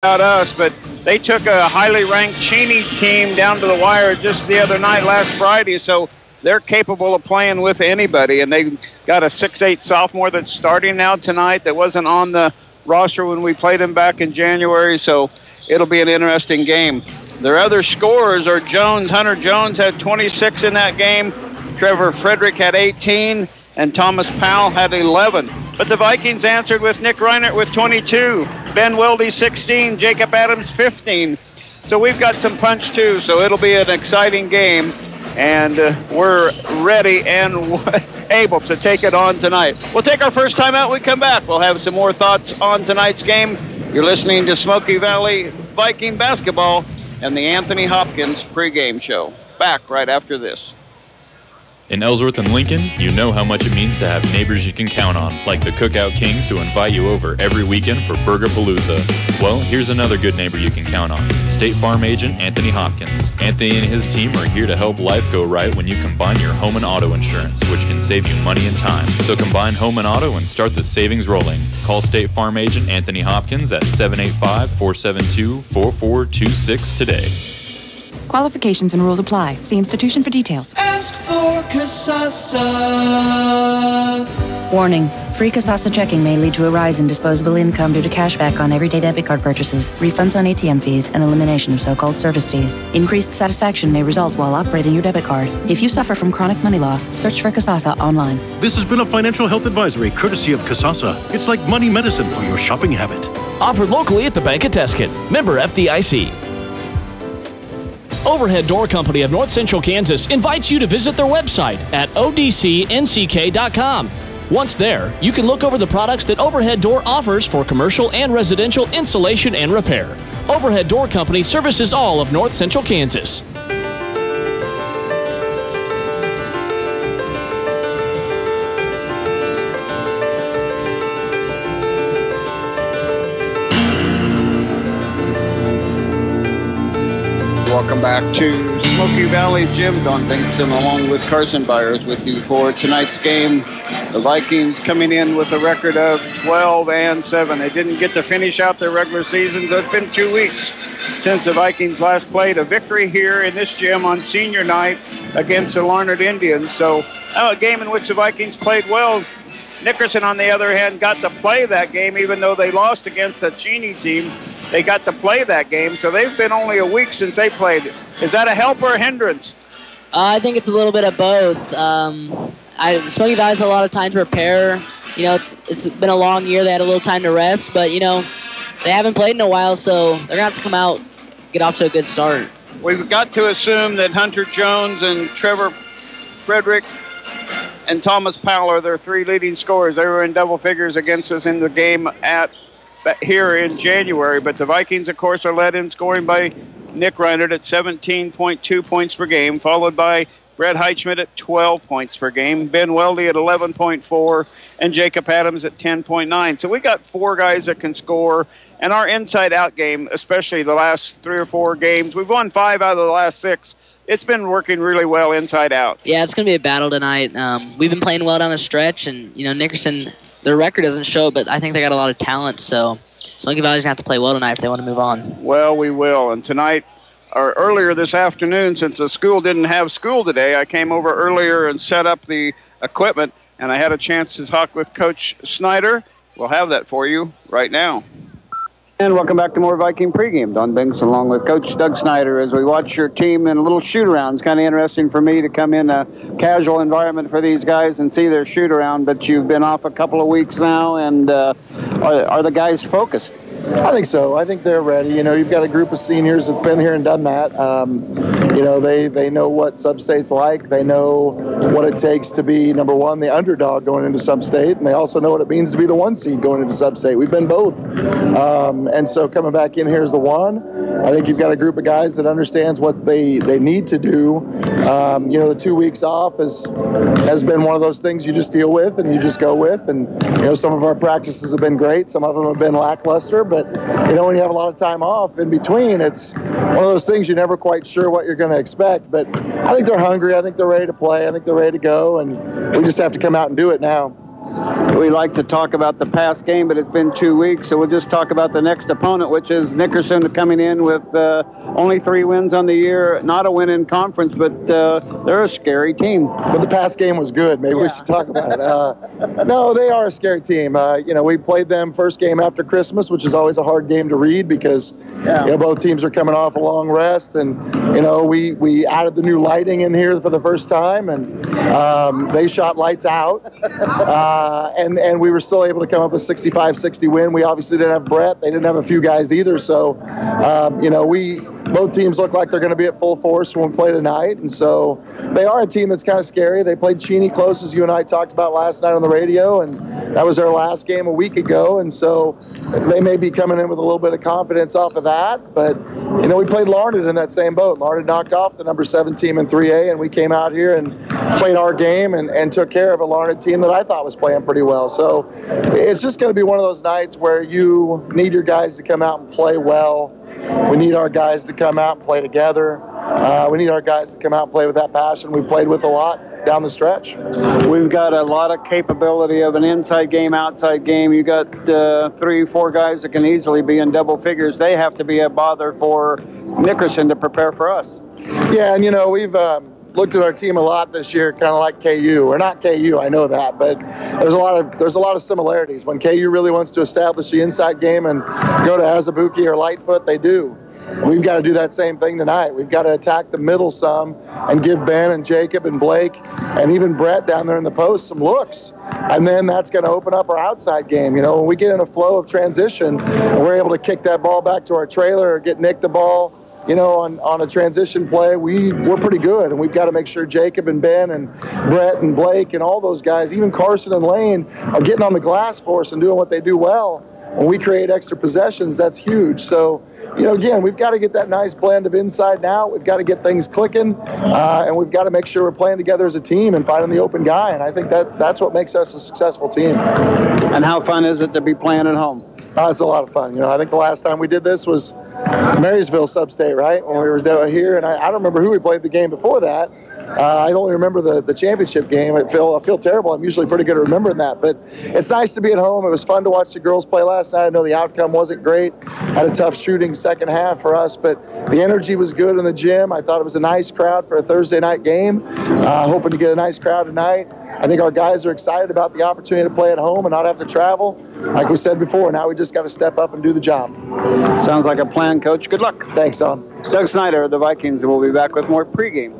about us, but they took a highly ranked Cheney team down to the wire just the other night, last Friday, so they're capable of playing with anybody, and they got a 6'8 sophomore that's starting now tonight that wasn't on the roster when we played him back in January, so it'll be an interesting game. Their other scorers are Jones. Hunter Jones had 26 in that game. Trevor Frederick had 18, and Thomas Powell had 11. But the Vikings answered with Nick Reinert with 22, Ben Weldy 16, Jacob Adams 15. So we've got some punch too, so it'll be an exciting game. And we're ready and able to take it on tonight. We'll take our first time out. When we come back, we'll have some more thoughts on tonight's game. You're listening to Smoky Valley Viking basketball and the Anthony Hopkins pregame show. Back right after this. In Ellsworth and Lincoln, you know how much it means to have neighbors you can count on, like the Cookout Kings who invite you over every weekend for Burger-Palooza. Well, here's another good neighbor you can count on, State Farm agent Anthony Hopkins. Anthony and his team are here to help life go right when you combine your home and auto insurance, which can save you money and time. So combine home and auto and start the savings rolling. Call State Farm agent Anthony Hopkins at 785-472-4426 today. Qualifications and rules apply. See institution for details. Ask for KSHSAA. Warning. Free KSHSAA checking may lead to a rise in disposable income due to cashback on everyday debit card purchases, refunds on ATM fees, and elimination of so-called service fees. Increased satisfaction may result while operating your debit card. If you suffer from chronic money loss, search for KSHSAA online. This has been a financial health advisory courtesy of KSHSAA. It's like money medicine for your shopping habit. Offered locally at the Bank of Tuscan. Member FDIC. Overhead Door Company of North Central Kansas invites you to visit their website at odcnck.com. Once there, you can look over the products that Overhead Door offers for commercial and residential installation and repair. Overhead Door Company services all of North Central Kansas. Welcome back to Smoky Valley Gym. Don Benson along with Carson Byers with you for tonight's game. The Vikings coming in with a record of 12-7. They didn't get to finish out their regular season, so it's been 2 weeks since the Vikings last played. A victory here in this gym on senior night against the Larned Indians. So a game in which the Vikings played well. Nickerson, on the other hand, got to play that game even though they lost against the Cheney team. They got to play that game, so they've been only a week since they played. Is that a help or a hindrance? I think it's a little bit of both. Smoky Valley's had a lot of time to prepare. You know, it's been a long year. They had a little time to rest, but, you know, they haven't played in a while, so they're going to have to come out, get off to a good start. We've got to assume that Hunter Jones and Trevor Frederick and Thomas Powell are their three leading scorers. They were in double figures against us in the game here in January. But the Vikings, of course, are led in scoring by Nick Reinert at 17.2 points per game, followed by Brett Heichman at 12 points per game, Ben Weldy at 11.4, and Jacob Adams at 10.9. So we got four guys that can score. And our inside-out game, especially the last 3 or 4 games, we've won 5 out of the last 6. It's been working really well inside out. Yeah, it's going to be a battle tonight. We've been playing well down the stretch, and, you know, Nickerson, their record doesn't show, but I think they got a lot of talent, so Smoky Valley's going to have to play well tonight if they want to move on. Well, we will, and tonight, or earlier this afternoon, since the school didn't have school today, I came over earlier and set up the equipment, and I had a chance to talk with Coach Snyder. We'll have that for you right now. And welcome back to more Viking pregame. Don Binks along with Coach Doug Snyder as we watch your team in a little shoot-around. It's kind of interesting for me to come in a casual environment for these guys and see their shoot-around, but you've been off a couple of weeks now, and are the guys focused? I think so. I think they're ready. You know, you've got a group of seniors that's been here and done that. You know, they know what Substate's like. They know what it takes to be, number one, the underdog going into Substate, and they also know what it means to be the 1 seed going into Substate. We've been both. And so coming back in here as the 1, I think you've got a group of guys that understands what they need to do. You know, the 2 weeks off has been one of those things you just deal with and you just go with. And, you know, some of our practices have been great. Some of them have been lackluster. But, you know, when you have a lot of time off in between, it's one of those things you're never quite sure what you're going to expect. But I think they're hungry. I think they're ready to play. I think they're ready to go. And we just have to come out and do it now. We like to talk about the past game, but it's been 2 weeks, so we'll just talk about the next opponent, which is Nickerson, coming in with only 3 wins on the year. Not a win in conference, but they're a scary team. But the past game was good. Maybe we should talk about it. No, they are a scary team. We played them first game after Christmas, which is always a hard game to read because both teams are coming off a long rest, and we added the new lighting in here for the first time, and they shot lights out. And we were still able to come up with 65-60 win. We obviously didn't have Brett. They didn't have a few guys either. So, both teams look like they're going to be at full force when we play tonight. And so they are a team that's kind of scary. They played Cheney close, as you and I talked about last night on the radio, and that was their last game a week ago. And so they may be coming in with a little bit of confidence off of that. But, we played Larned in that same boat. Larned knocked off the number 7 team in 3A, and we came out here and played our game and took care of a Larned team that I thought was playing pretty well. So it's just going to be one of those nights where you need your guys to come out and play well. We need our guys to come out and play together. We need our guys to come out and play with that passion we played with a lot down the stretch. We've got a lot of capability of an inside game, outside game. You got 3-4 guys that can easily be in double figures. They have to be a bother for Nickerson to prepare for us. Yeah, and we've looked at our team a lot this year, kind of like KU. We're not KU, I know that, but there's a lot of similarities. When KU really wants to establish the inside game and go to Azubuike or Lightfoot, they do. We've got to do that same thing tonight. We've got to attack the middle some and give Ben and Jacob and Blake and even Brett down there in the post some looks. And then that's going to open up our outside game. When we get in a flow of transition and we're able to kick that ball back to our trailer or get Nick the ball, on a transition play, we're pretty good. And we've got to make sure Jacob and Ben and Brett and Blake and all those guys, even Carson and Lane, are getting on the glass for us and doing what they do well. When we create extra possessions, that's huge. So, again, we've got to get that nice blend of inside and out. We've got to get things clicking, and we've got to make sure we're playing together as a team and finding the open guy. And I think that's what makes us a successful team. And how fun is it to be playing at home? It's a lot of fun. I think the last time we did this was Marysville Substate, right? When we were down here, and I don't remember who we played the game before that. I only remember the championship game. I feel terrible. I'm usually pretty good at remembering that. But it's nice to be at home. It was fun to watch the girls play last night. I know the outcome wasn't great. Had a tough shooting second half for us, but the energy was good in the gym. I thought it was a nice crowd for a Thursday night game. Hoping to get a nice crowd tonight. I think our guys are excited about the opportunity to play at home and not have to travel. Like we said before, now we just got to step up and do the job. Sounds like a plan, Coach. Good luck. Thanks, Don. Doug Snyder of the Vikings, and we'll be back with more pregame.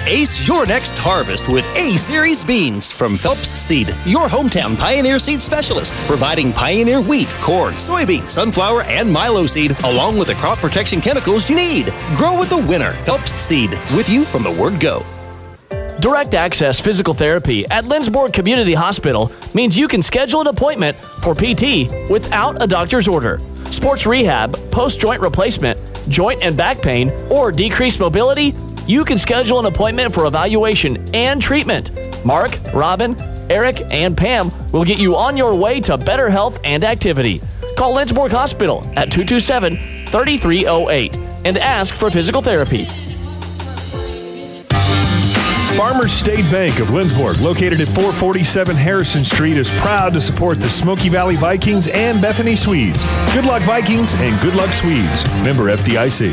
Ace your next harvest with A-Series beans from Phelps Seed, your hometown Pioneer seed specialist, providing Pioneer wheat, corn, soybean, sunflower, and milo seed, along with the crop protection chemicals you need. Grow with a winner. Phelps Seed, with you from the word go. Direct Access Physical Therapy at Lindsborg Community Hospital means you can schedule an appointment for PT without a doctor's order. Sports rehab, post-joint replacement, joint and back pain, or decreased mobility, you can schedule an appointment for evaluation and treatment. Mark, Robin, Eric, and Pam will get you on your way to better health and activity. Call Lindsborg Hospital at 227-3308 and ask for physical therapy. Farmers State Bank of Lindsborg, located at 447 Harrison Street, is proud to support the Smoky Valley Vikings and Bethany Swedes. Good luck, Vikings, and good luck, Swedes. Member FDIC.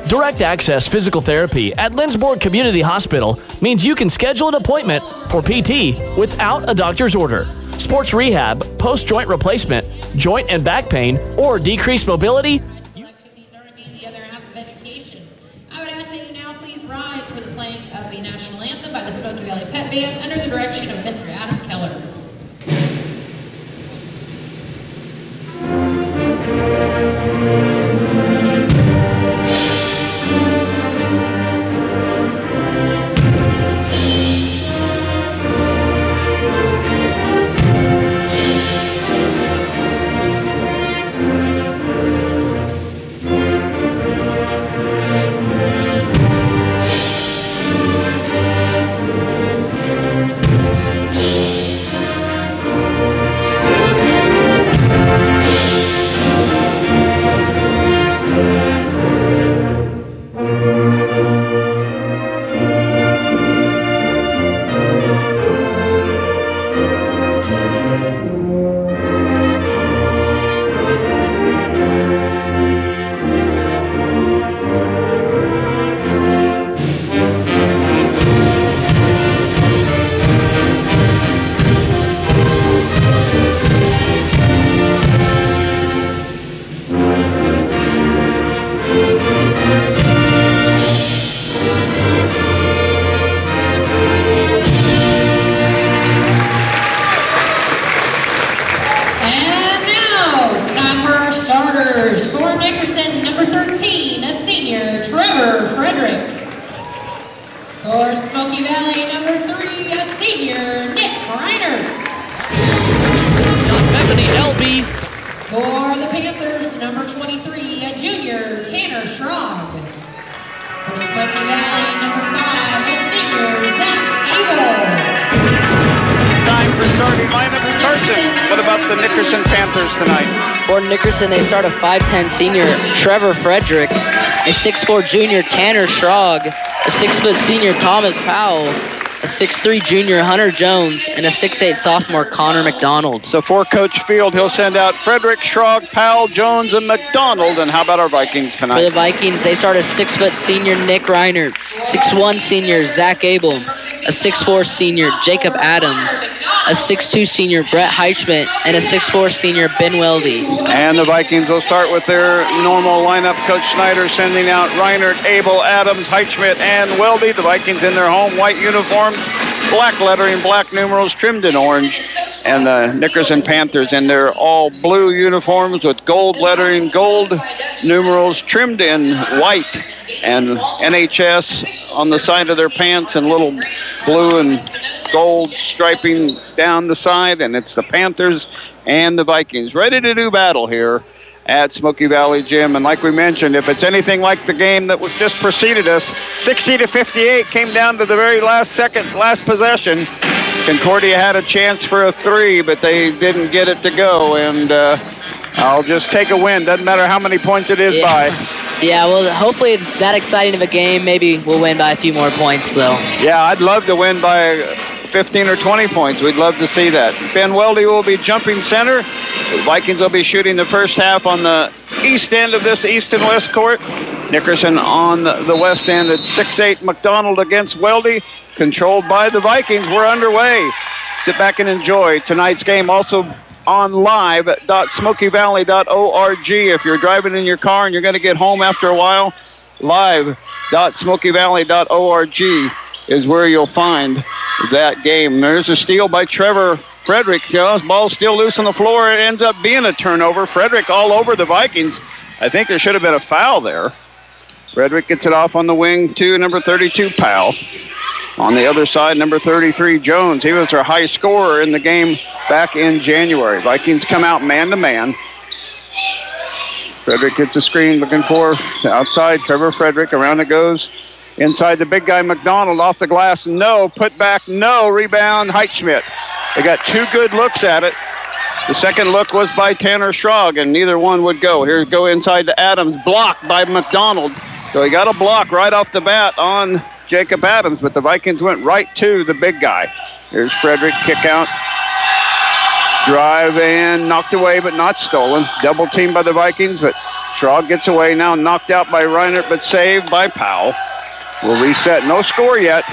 Direct Access Physical Therapy at Lindsborg Community Hospital means you can schedule an appointment for PT without a doctor's order. Sports rehab, post-joint replacement, joint and back pain, or decreased mobility. Activities are indeed the other half of education. I would ask that you now please rise for the playing of the national anthem by the Smoky Valley Pep Band under the direction of Mr. Adam Keller. For Nickerson, number 13, a senior, Trevor Frederick. For Smoky Valley, number 3, a senior, Nick Reiner. Bethany LB. For the Panthers, number 23, a junior, Tanner Schrog. For Smoky Valley, number 5, a senior, Zach Abel. Time for starting lineup in Carson. What about the Nickerson Panthers tonight? For Nickerson, they start a 5'10 senior, Trevor Frederick, a 6'4 junior, Tanner Schrog, a 6' senior, Thomas Powell, a 6'3 junior, Hunter Jones, and a 6'8 sophomore, Connor McDonald. So for Coach Field, he'll send out Frederick, Schrog, Powell, Jones, and McDonald. And how about our Vikings tonight? For the Vikings, they start a 6' senior, Nick Reiner, 6'1 senior, Zach Abel, a 6'4 senior, Jacob Adams, a 6'2 senior, Brett Heichschmidt, and a 6'4 senior, Ben Weldy. And the Vikings will start with their normal lineup. Coach Snyder sending out Reinert, Abel, Adams, Heichschmidt, and Weldy. The Vikings in their home white uniforms, black lettering, black numerals trimmed in orange. And the Nickerson Panthers in their all blue uniforms with gold lettering, gold numerals trimmed in white, and NHS on the side of their pants and little blue and gold striping down the side. And it's the Panthers and the Vikings ready to do battle here at Smoky Valley Gym. And like we mentioned, if it's anything like the game that was just preceded us, 60-58 came down to the very last second, last possession. Concordia had a chance for a 3, but they didn't get it to go. And I'll just take a win. Doesn't matter how many points it is by. Yeah, well, hopefully it's that exciting of a game. Maybe we'll win by a few more points, though. Yeah, I'd love to win by 15 or 20 points. We'd love to see that. Ben Weldy will be jumping center. The Vikings will be shooting the first half on the east end of this east and west court. Nickerson on the west end at 6'8". McDonald against Weldy, controlled by the Vikings. We're underway. Sit back and enjoy tonight's game. Also on live.smokyvalley.org. If you're driving in your car and you're going to get home after a while, live.smokyvalley.org is where you'll find that game. There's a steal by Trevor Frederick. Ball still loose on the floor. It ends up being a turnover. Frederick all over the Vikings. I think there should have been a foul there. Frederick gets it off on the wing to number 32, Powell. On the other side, number 33, Jones. He was their high scorer in the game back in January. Vikings come out man-to-man. Frederick gets a screen looking for outside. Trevor Frederick. Around it goes. Inside the big guy, McDonald, off the glass. No. Put back. No. Rebound, Heichschmidt. They got 2 good looks at it. The second look was by Tanner Schrog, and neither one would go. Here go inside to Adams. Blocked by McDonald. So he got a block right off the bat on Jacob Adams, but the Vikings went right to the big guy. Here's Frederick, kick out. Drive and knocked away, but not stolen. Double teamed by the Vikings, but Schrog gets away now. Knocked out by Reinert, but saved by Powell. We'll reset. No score yet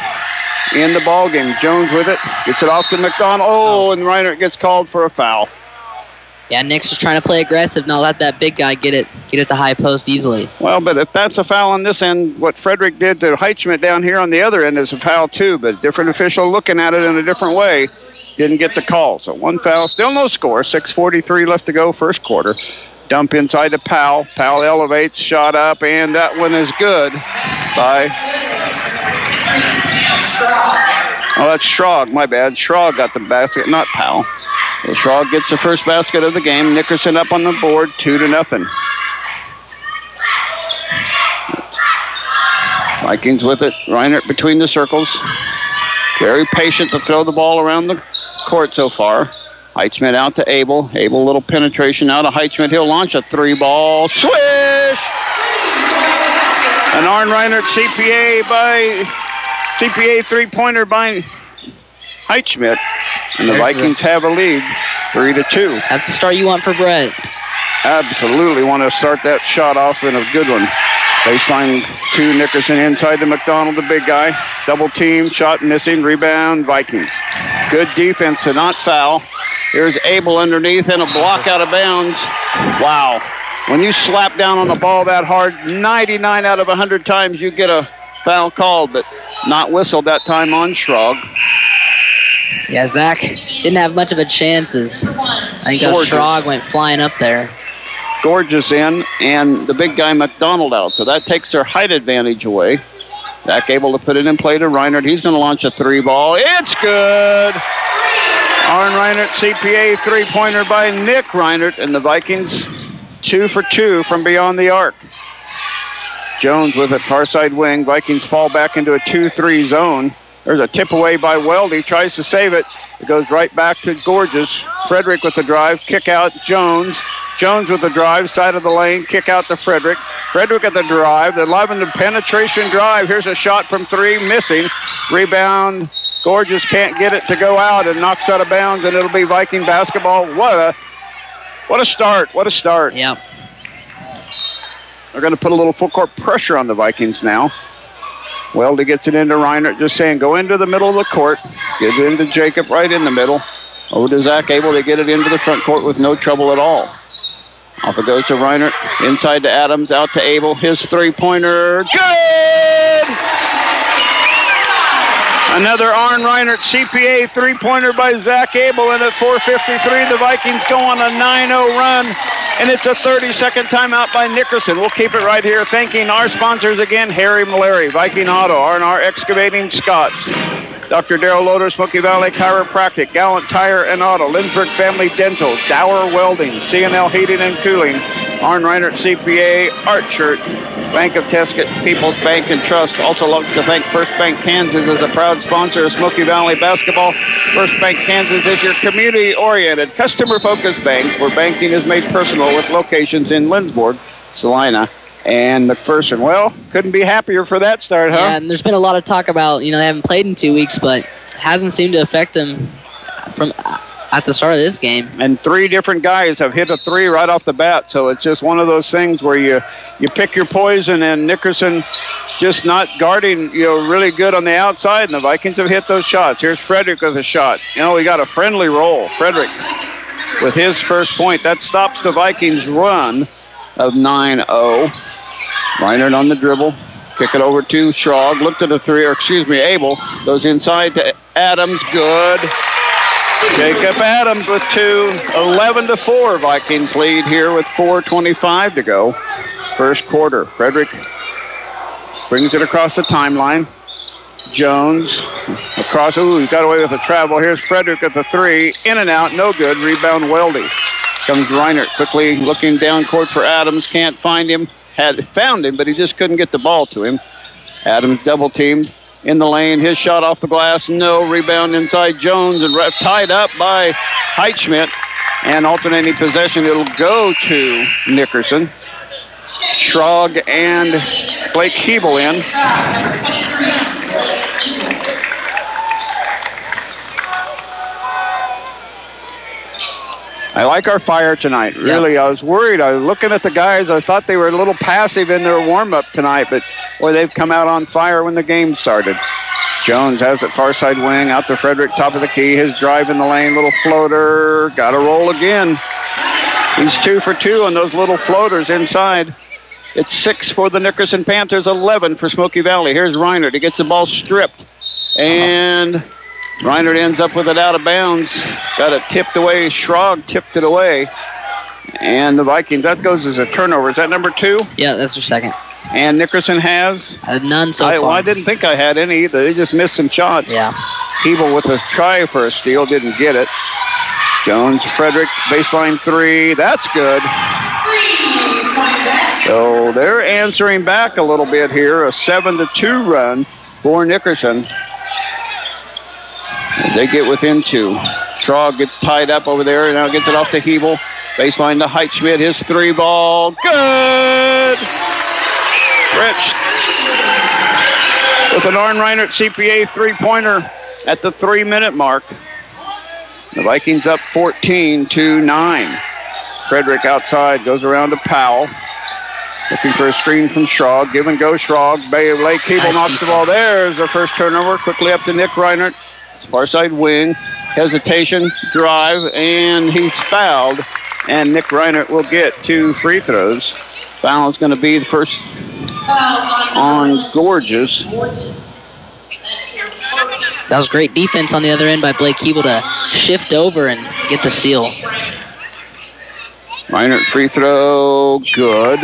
in the ball game. Jones with it. Gets it off to McDonald. Oh, and Reinert gets called for a foul. Yeah, Nick's just trying to play aggressive, not let that big guy get it the high post easily. Well, but if that's a foul on this end, what Frederick did to Heichschmidt down here on the other end is a foul too, but a different official looking at it in a different way didn't get the call. So 1 foul, still no score. 6:43 left to go, first quarter. Dump inside to Powell. Powell elevates, shot up, and that one is good by... Oh, that's Schrog, my bad. Schrog got the basket, not Powell. So Schrog gets the first basket of the game. Nickerson up on the board, 2-0. Vikings with it. Reinert between the circles. Very patient to throw the ball around the court so far. Heichschmidt out to Abel. Abel, little penetration out of Heichschmidt. He'll launch a 3-ball. Swish! An Arn Reinert CPA three-pointer by Heichschmidt. And the Vikings have a lead, 3-2. That's the start you want for Brett. Absolutely want to start that shot off in a good one. Baseline to Nickerson, inside to McDonald, the big guy. Double team, shot missing, rebound, Vikings. Good defense to not foul. Here's Abel underneath and a block out of bounds. Wow. When you slap down on the ball that hard, 99 out of 100 times you get a foul called, but not whistled that time on Schrog. Yeah, Zach didn't have much of a chance as I think Schrog went flying up there. Gorgeous in, and the big guy McDonald out. So that takes their height advantage away. Zach able to put it in play to Reinert. He's going to launch a 3-ball. It's good. Arn Reinert, CPA, 3-pointer by Nick Reinert, and the Vikings 2 for 2 from beyond the arc. Jones with it, far side wing. Vikings fall back into a 2-3 zone. There's a tip away by Weldy. Tries to save it. It goes right back to Gorgeous. Frederick with the drive. Kick out Jones. Jones with the drive. Side of the lane. Kick out to Frederick. Frederick at the drive. The 11 penetration drive. Here's a shot from 3. Missing. Rebound. Gorgeous can't get it to go out and knocks out of bounds, and it'll be Viking basketball. What a start. What a start. Yep. They're going to put a little full court pressure on the Vikings now. Weldy gets it into Reinert, just saying, go into the middle of the court. Get it into Jacob right in the middle. Over to Zach, able to get it into the front court with no trouble at all. Off it goes to Reinert. Inside to Adams, out to Abel. His 3-pointer. Good! Another Arn Reinert CPA 3-pointer by Zach Abel, and at 4:53, the Vikings go on a 9-0 run, and it's a 30-second timeout by Nickerson. We'll keep it right here, thanking our sponsors again, Harry Malary, Viking Auto, R&R Excavating, Scott's, Dr. Darrell Loader, Smoky Valley Chiropractic, Gallant Tire and Auto, Lindsberg Family Dental, Dower Welding, C&L Heating and Cooling, Arn Reinert CPA, Art Shirt, Bank of Tesket, People's Bank and Trust. Also like to thank First Bank Kansas as a proud sponsor of Smoky Valley Basketball. First Bank Kansas is your community-oriented, customer-focused bank where banking is made personal with locations in Lindsborg, Salina, and McPherson. Well, couldn't be happier for that start, huh? Yeah, and there's been a lot of talk about, they haven't played in 2 weeks, but hasn't seemed to affect them from at the start of this game. And 3 different guys have hit a 3 right off the bat, so it's just one of those things where you pick your poison, and Nickerson just not guarding, really good on the outside, and the Vikings have hit those shots. Here's Frederick with a shot. We got a friendly roll. Frederick with his first point. That stops the Vikings' run of 9-0. Reinert on the dribble. Kick it over to Schrog. Looked at a 3, Abel. Goes inside to Adams. Good. Jacob Adams with 2. 11-4 Vikings lead here with 4:25 to go. First quarter. Frederick brings it across the timeline. Jones across. Ooh, he got away with a travel. Here's Frederick at the 3. In and out. No good. Rebound Weldy. Comes Reinert quickly looking down court for Adams. Can't find him. Had found him, but he just couldn't get the ball to him. Adams double teamed. In the lane, his shot off the glass, no. Rebound inside Jones, and tied up by Heitschmidt. And alternating possession, it'll go to Nickerson. Schrog and Blake Keeble in. I like our fire tonight, really. Yep. I was worried. I was looking at the guys. I thought they were a little passive in their warm-up tonight, but, boy, they've come out on fire when the game started. Jones has it far side wing, out to Frederick, top of the key. His drive in the lane, little floater. Got to roll again. He's 2 for 2 on those little floaters inside. It's 6 for the Nickerson Panthers, 11 for Smoky Valley. Here's Reinert. He gets the ball stripped. And Reinert ends up with it out of bounds. Got it tipped away. Schrog tipped it away. And the Vikings, that goes as a turnover. Is that number 2? Yeah, that's their second. And Nickerson has? None so far. Well, I didn't think I had any either. They just missed some shots. Yeah. Keeble with a try for a steal. Didn't get it. Jones, Frederick, baseline 3. That's good. So they're answering back a little bit here. A 7-2 run for Nickerson. They get within 2. Schrog gets tied up over there, and now gets it off to Hebel. Baseline to Heitschmidt. His 3-ball. Good! Rich with an Arn Reinert CPA 3-pointer at the 3-minute mark. The Vikings up 14-9. Frederick outside, goes around to Powell. Looking for a screen from Schrog. Give and go Schrog. Blake Keeble knocks the ball. There's the first turnover. Quickly up to Nick Reinert. Far side wing. Hesitation. Drive. And he's fouled. And Nick Reinert will get 2 free throws. Foul is going to be the first on Gorgeous. That was great defense on the other end by Blake Keeble to shift over and get the steal. Reinert free throw, good.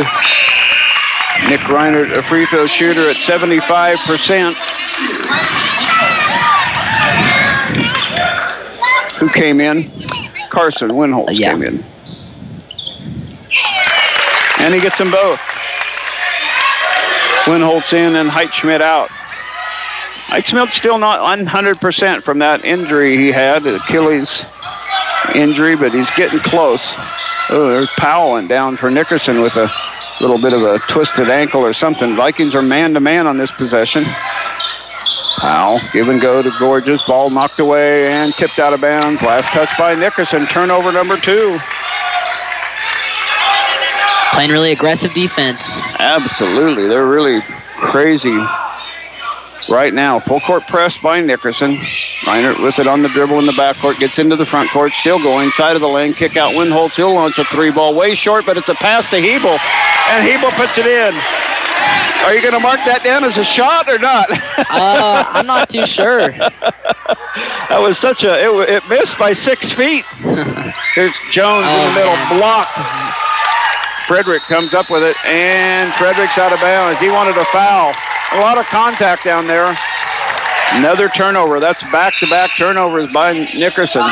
Nick Reinert, a free throw shooter at 75%. Who came in? Carson Winholtz came in. And he gets them both. Winholtz in and Heitschmidt out. Heitschmidt's still not 100% from that injury he had, Achilles injury, but he's getting close. Oh, there's Powell went down for Nickerson with a little bit of a twisted ankle or something. Vikings are man-to-man on this possession. Powell, give and go to Gorgeous. Ball knocked away and tipped out of bounds. Last touch by Nickerson. Turnover number 2. Playing really aggressive defense. Absolutely. They're really crazy right now. Full court press by Nickerson. Reinert with it on the dribble in the backcourt. Gets into the front court. Still going. Side of the lane. Kick out Winholtz. He'll launch a 3-ball. Way short, but it's a pass to Hebel. And Hebel puts it in. Are you going to mark that down as a shot or not? I'm not too sure. That was such a... It missed by 6 feet. Here's Jones in the middle. Man. Blocked. Frederick comes up with it, and Frederick's out of bounds. He wanted a foul. A lot of contact down there. Another turnover. That's back-to-back turnovers by Nickerson.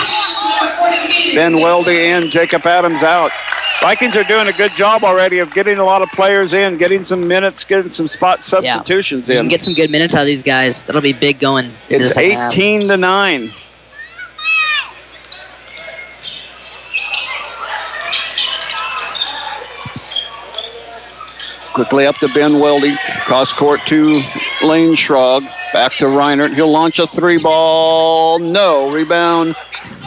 Ben Weldy in, Jacob Adams out. Vikings are doing a good job already of getting a lot of players in, getting some minutes, getting some spot substitutions in. You can get some good minutes out of these guys. That'll be big going. It's 18-9. Quickly up to Ben Weldy. Cross court to Lane Schrog. Back to Reinert. He'll launch a 3-ball. No. Rebound.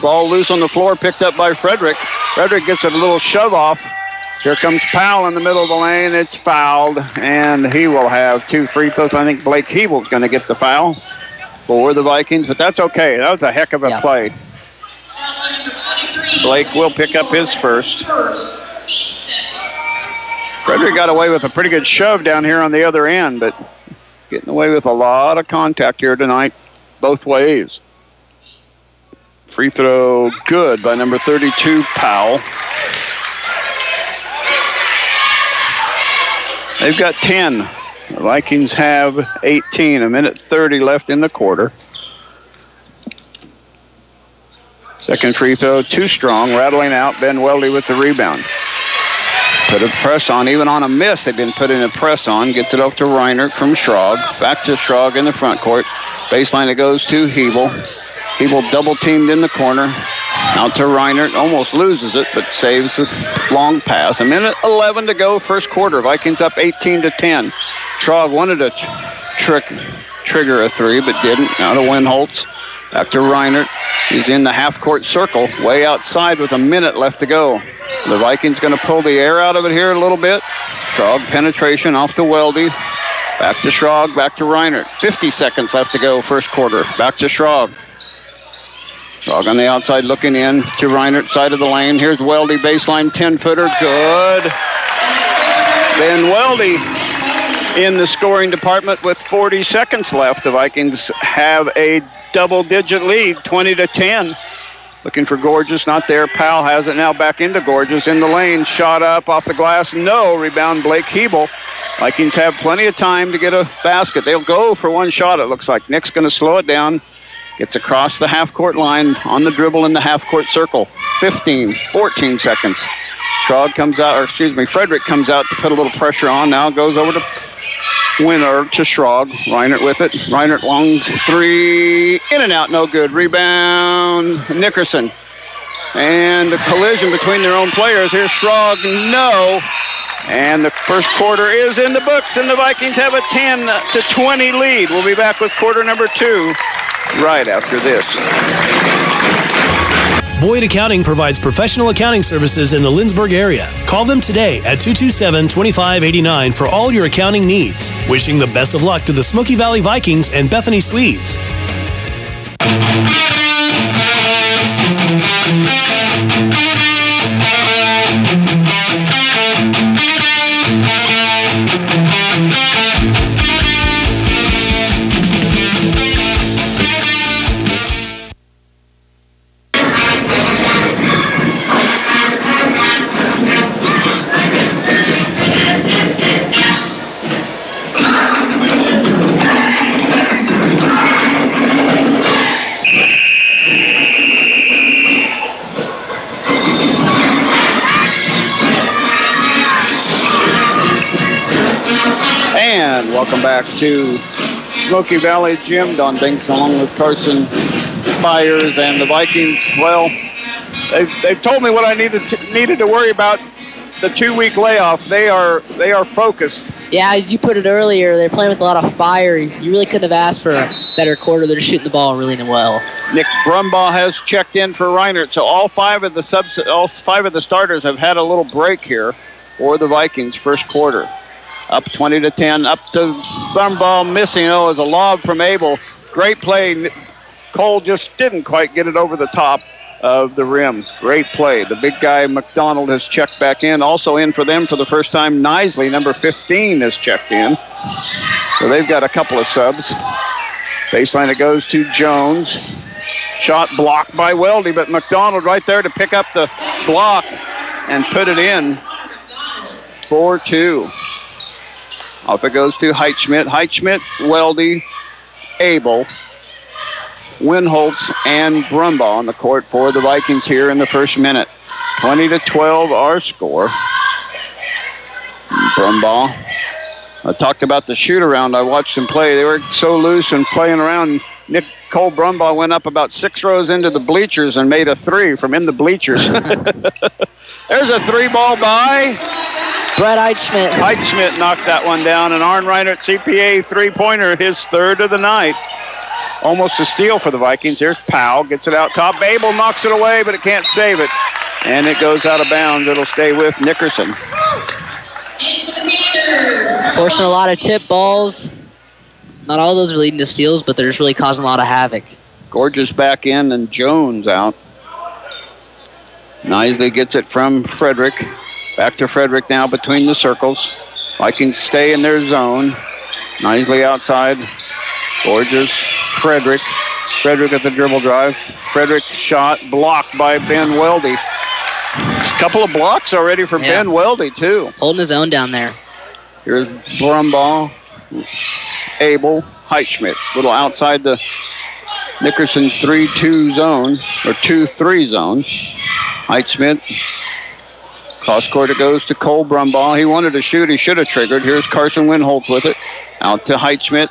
Ball loose on the floor. Picked up by Frederick. Frederick gets a little shove off. Here comes Powell in the middle of the lane. It's fouled. And he will have 2 free throws. I think Blake Hebel's going to get the foul for the Vikings. But that's okay. That was a heck of a play. Blake will pick up his first. Frederick got away with a pretty good shove down here on the other end, but getting away with a lot of contact here tonight, both ways. Free throw good by number 32, Powell. They've got 10. The Vikings have 18. 1:30 left in the quarter. Second free throw, too strong, rattling out. Ben Weldy with the rebound. Put a press on, even on a miss, they've been putting a press on. Gets it up to Reinert from Schrog. Back to Schrog in the front court. Baseline it goes to Hebel. Hebel double teamed in the corner. Out to Reinert, almost loses it, but saves the long pass. 1:11 to go, first quarter. Vikings up 18-10. Schrog wanted to trigger a 3, but didn't. Now to Winholtz. Back to Reinert. He's in the half-court circle, way outside with a minute left to go. The Vikings going to pull the air out of it here a little bit. Schrog penetration off to Weldy. Back to Schrog, back to Reinert. 50 seconds left to go, first quarter. Back to Schrog. Schrog on the outside looking in to Reinert, side of the lane. Here's Weldy, baseline 10-footer. Good. Ben Weldy in the scoring department with 40 seconds left. The Vikings have a double-digit lead, 20-10. Looking for Gorgeous, not there. Powell has it now, back into Gorgeous in the lane. Shot up off the glass, no. Rebound Blake Hebel. Vikings have plenty of time to get a basket. They'll go for one shot, it looks like. Nick's going to slow it down. Gets across the half-court line on the dribble in the half-court circle. 14 seconds. Frederick comes out to put a little pressure on. Now goes over to Winner to Schrog. Reinert with it. Reinert long 3. In and out, no good. Rebound, Nickerson. And a collision between their own players. Here's Schrog, no. And the first quarter is in the books, and the Vikings have a 10-20 lead. We'll be back with quarter number 2 right after this. Boyd Accounting provides professional accounting services in the Lindsborg area. Call them today at 227-2589 for all your accounting needs. Wishing the best of luck to the Smoky Valley Vikings and Bethany Swedes. And welcome back to Smoky Valley Gym. Don Binks along with Carson Byers and the Vikings. Well, they've told me what I needed to worry about. The 2-week layoff. They are focused. Yeah, as you put it earlier, they're playing with a lot of fire. You really couldn't have asked for a better quarter. They're shooting the ball really well. Nick Brumbaugh has checked in for Reinert. So all five of the starters have had a little break here for the Vikings first quarter. Up 20-10. Up to Brumbaugh, missing. Oh, as a lob from Abel. Great play. Cole just didn't quite get it over the top of the rim. Great play. The big guy, McDonald, has checked back in. Also in for them for the first time, Nisley, number 15, has checked in. So they've got a couple of subs. Baseline, it goes to Jones. Shot blocked by Weldy, but McDonald right there to pick up the block and put it in. 4-2. Off it goes to Heitschmidt. Heitschmidt, Weldy, Abel, Winholtz, and Brumbaugh on the court for the Vikings here in the first minute. 20-12 our score. Brumbaugh. I talked about the shoot-around. I watched them play. They were so loose and playing around. Cole Brumbaugh went up about 6 rows into the bleachers and made a 3 from in the bleachers. There's a 3-ball by Brett Heitschmidt. Heitschmidt knocked that one down. And Arn Reinert, CPA 3-pointer, his third of the night. Almost a steal for the Vikings. Here's Powell, gets it out top. Abel knocks it away, but it can't save it. And it goes out of bounds. It'll stay with Nickerson. Forcing a lot of tip balls. Not all of those are leading to steals, but they're just really causing a lot of havoc. Gorgeous back in and Jones out. Nisley gets it from Frederick. Back to Frederick now between the circles. Vikings stay in their zone. Nisley outside. Gorgeous. Frederick at the dribble drive. Frederick shot blocked by Ben Weldy. A couple of blocks already for Ben Weldy, too. Holding his own down there. Here's Brumbaugh, Abel, Heitschmidt. Little outside the Nickerson 3-2 zone, or 2-3 zone. Heitschmidt. Cross court it goes to Cole Brumbaugh. He wanted to shoot. He should have triggered. Here's Carson Winholtz with it. Out to Heitschmidt.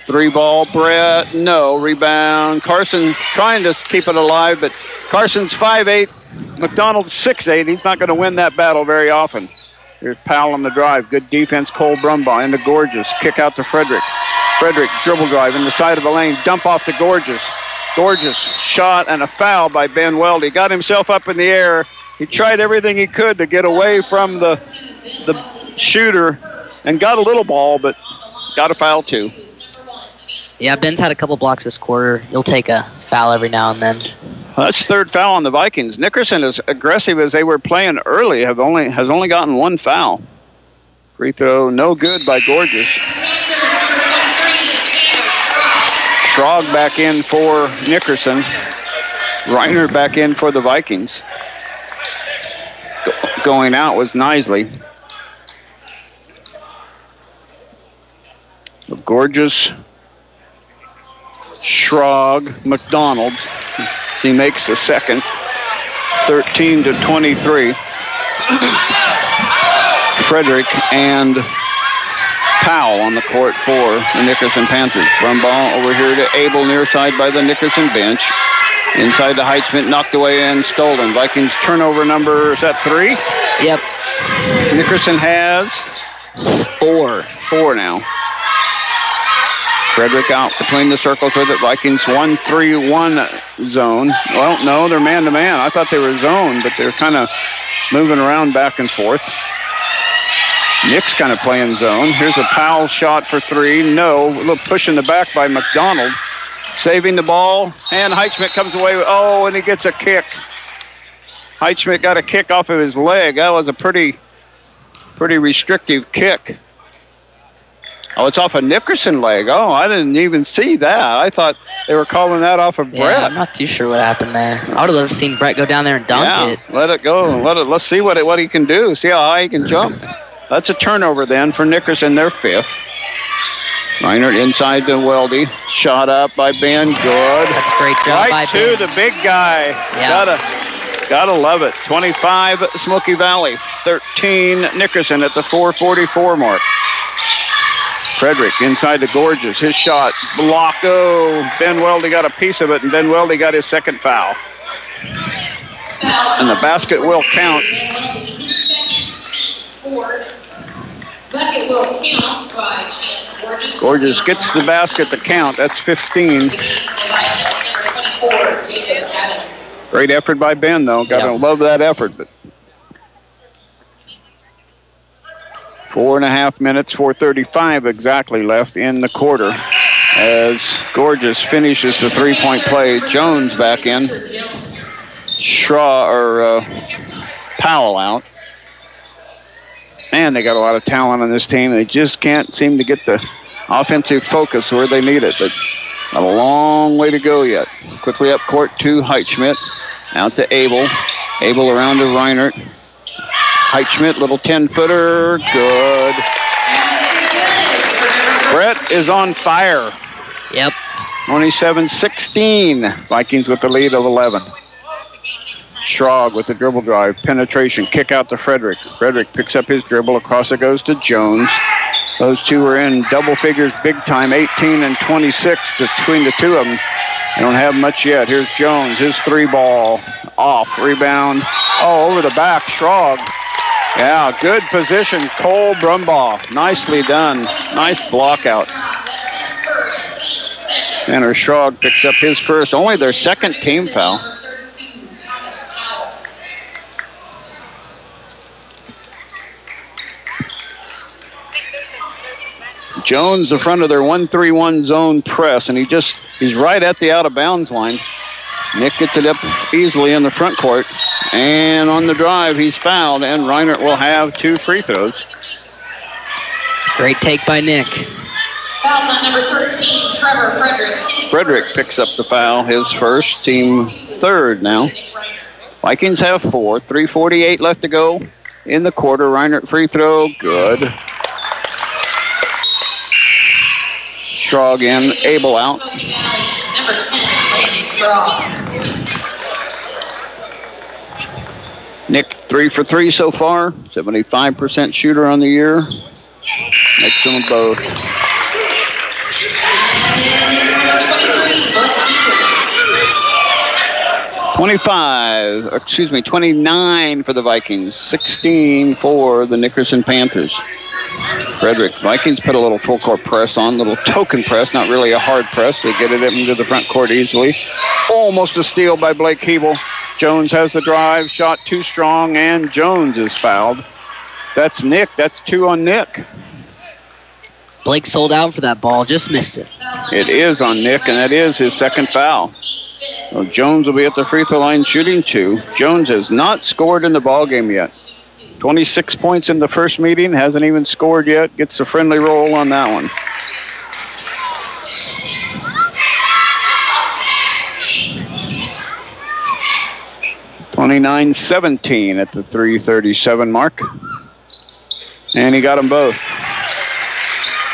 3-ball, Brett, no, rebound. Carson trying to keep it alive, but Carson's 5'8", McDonald's 6'8". He's not going to win that battle very often. Here's Powell on the drive. Good defense, Cole Brumbaugh into Gorgeous. Kick out to Frederick. Frederick, dribble drive in the side of the lane. Dump off to Gorgeous. Gorgeous shot and a foul by Ben Weldy. Got himself up in the air. He tried everything he could to get away from the shooter and got a little ball, but got a foul too. Yeah, Ben's had a couple blocks this quarter. You'll take a foul every now and then. Well, that's third foul on the Vikings. Nickerson, as aggressive as they were playing early, has only gotten one foul. Free throw, no good by Gorgeous. Schrog back in for Nickerson. Reiner back in for the Vikings. Going out was Nisley. Gorgeous, Schrog, McDonald. He makes the second. 13-23. Frederick and Powell on the court for the Nickerson Panthers. Brumbaugh over here to Abel, near side by the Nickerson bench. Inside the Heitschmidt, knocked away and stolen. Vikings turnover number, is that 3? Yep. Nickerson has 4 now. Frederick out between the circles with it. Vikings 1-3-1 zone. Well, no, they're man-to-man. I thought they were zone, but they're kind of moving around back and forth. Nick's kind of playing zone. Here's a Powell shot for 3. No, a little push in the back by McDonald. Saving the ball, and Heitschmidt comes away with, and he gets a kick. Heitschmidt got a kick off of his leg. That was a pretty restrictive kick. Oh, it's off a Nickerson leg. Oh, I didn't even see that. I thought they were calling that off of Brett. Yeah, I'm not too sure what happened there. I would have loved to seen Brett go down there and dunk it. Let it go. Let's see what he can do. See how high he can jump. That's a turnover then for Nickerson, their 5th. Reiner inside to Weldy. Shot up by Ben. Good. That's a great job by Ben. Right to the big guy. Yeah. Gotta love it. 25 Smoky Valley. 13 Nickerson at the 4:44 mark. Frederick inside to Gorgeous. His shot blocked. Oh, Ben Weldy got a piece of it, and Ben Weldy got his second foul. And the basket will count. Bucket will count by Chance Gorgeous. Gorgeous gets the basket to count. That's 15. Great effort by Ben, though. Gotta love that effort. But 4.5 minutes, 4:35 exactly left in the quarter as Gorgeous finishes the three-point play. Jones back in. Powell out. Man, they got a lot of talent on this team. They just can't seem to get the offensive focus where they need it. But a long way to go yet. Quickly up court to Heitschmidt. Out to Abel. Abel around to Reinert. Heitschmidt, little 10-footer. Good. Brett is on fire. Yep. 27-16. Vikings with the lead of 11. Schrog with the dribble drive. Penetration. Kick out to Frederick. Frederick picks up his dribble. Across it goes to Jones. Those two are in double figures big time. 18 and 26 between the two of them. They don't have much yet. Here's Jones. His three ball. Off. Rebound. Oh, over the back. Schrog. Yeah, good position. Cole Brumbaugh. Nicely done. Nice block out. Tanner Schrog picks up his first. Only their second team foul. Jones in front of their 1-3-1 zone press, and he's right at the out-of-bounds line. Nick gets it up easily in the front court, and on the drive, he's fouled, and Reinert will have 2 free throws. Great take by Nick. Foul on number 13, Trevor Frederick. Frederick picks up the foul, his first, team third now. Vikings have 4, 3:48 left to go in the quarter. Reinert free throw, good. Schrog in, Abel out. Number 10, Landon Schrog. Nick 3 for 3 so far, 75% shooter on the year. Makes them both. 29 for the Vikings, 16 for the Nickerson Panthers. Frederick, Vikings put a little full court press on, little token press, not really a hard press. They get it into the front court easily. Almost a steal by Blake Hebel. Jones has the drive, shot too strong, and Jones is fouled. That's Nick. That's 2 on Nick. Blake sold out for that ball, just missed it. It is on Nick, and that is his second foul. So Jones will be at the free throw line shooting 2. Jones has not scored in the ballgame yet. 26 points in the first meeting, hasn't even scored yet. Gets a friendly roll on that one. (29-17) at the 3:37 mark. And he got them both.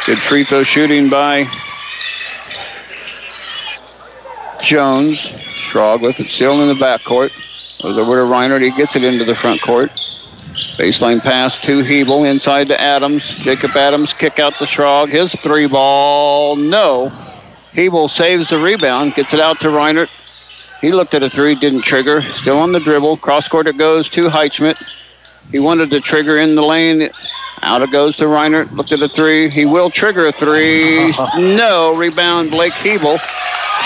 Good free throw shooting by Jones. Schrog with it still in the backcourt. Goes over to Reinert. He gets it into the front court. Baseline pass to Hebel, inside to Adams. Jacob Adams, kick out to Schrog. His 3 ball, no. Hebel saves the rebound, gets it out to Reinert. He looked at a 3, didn't trigger. Still on the dribble. Cross court it goes to Heitschmidt. He wanted to trigger in the lane. Out it goes to Reinert. Looked at a 3. He will trigger a 3. No. Rebound Blake Hebel.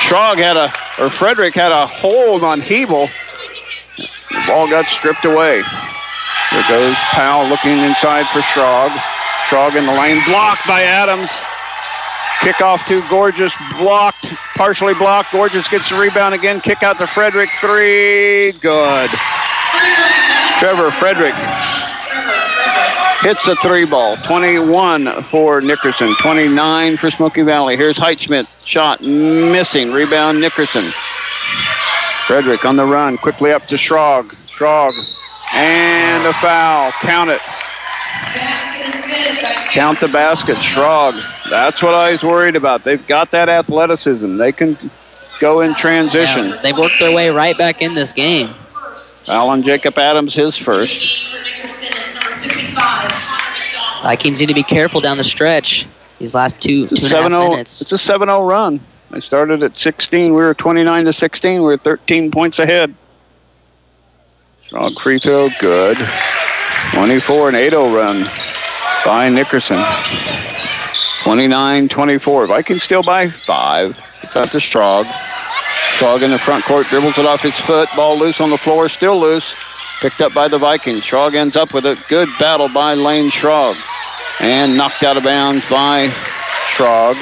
Frederick had a hold on Hebel. The ball got stripped away. There goes Powell looking inside for Schrog. Schrog in the lane, blocked by Adams. Kickoff to Gorgeous, blocked, partially blocked. Gorgeous gets the rebound again. Kick out to Frederick, 3, good. Trevor Frederick hits a 3 ball. 21 for Nickerson, 29 for Smoky Valley. Here's Heitschmidt, shot missing. Rebound Nickerson. Frederick on the run, quickly up to Schrog. Schrog. And a foul. Count it. Count the basket. Schrog. That's what I was worried about. They've got that athleticism. They can go in transition. Yeah, they've worked their way right back in this game. Foul on Jacob Adams, his first. Vikings need to be careful down the stretch. these last two and a half minutes. It's a 7-0 run. They started at 16. We were 29-16. We were 13 points ahead. Strong free throw, good. 24 and 8-0 run by Nickerson. 29-24. Vikings still by 5. It's out to Strog. Strog in the front court, dribbles it off his foot. Ball loose on the floor, still loose. Picked up by the Vikings. Strog ends up with it. Good battle by Lane Strog. And knocked out of bounds by Strog.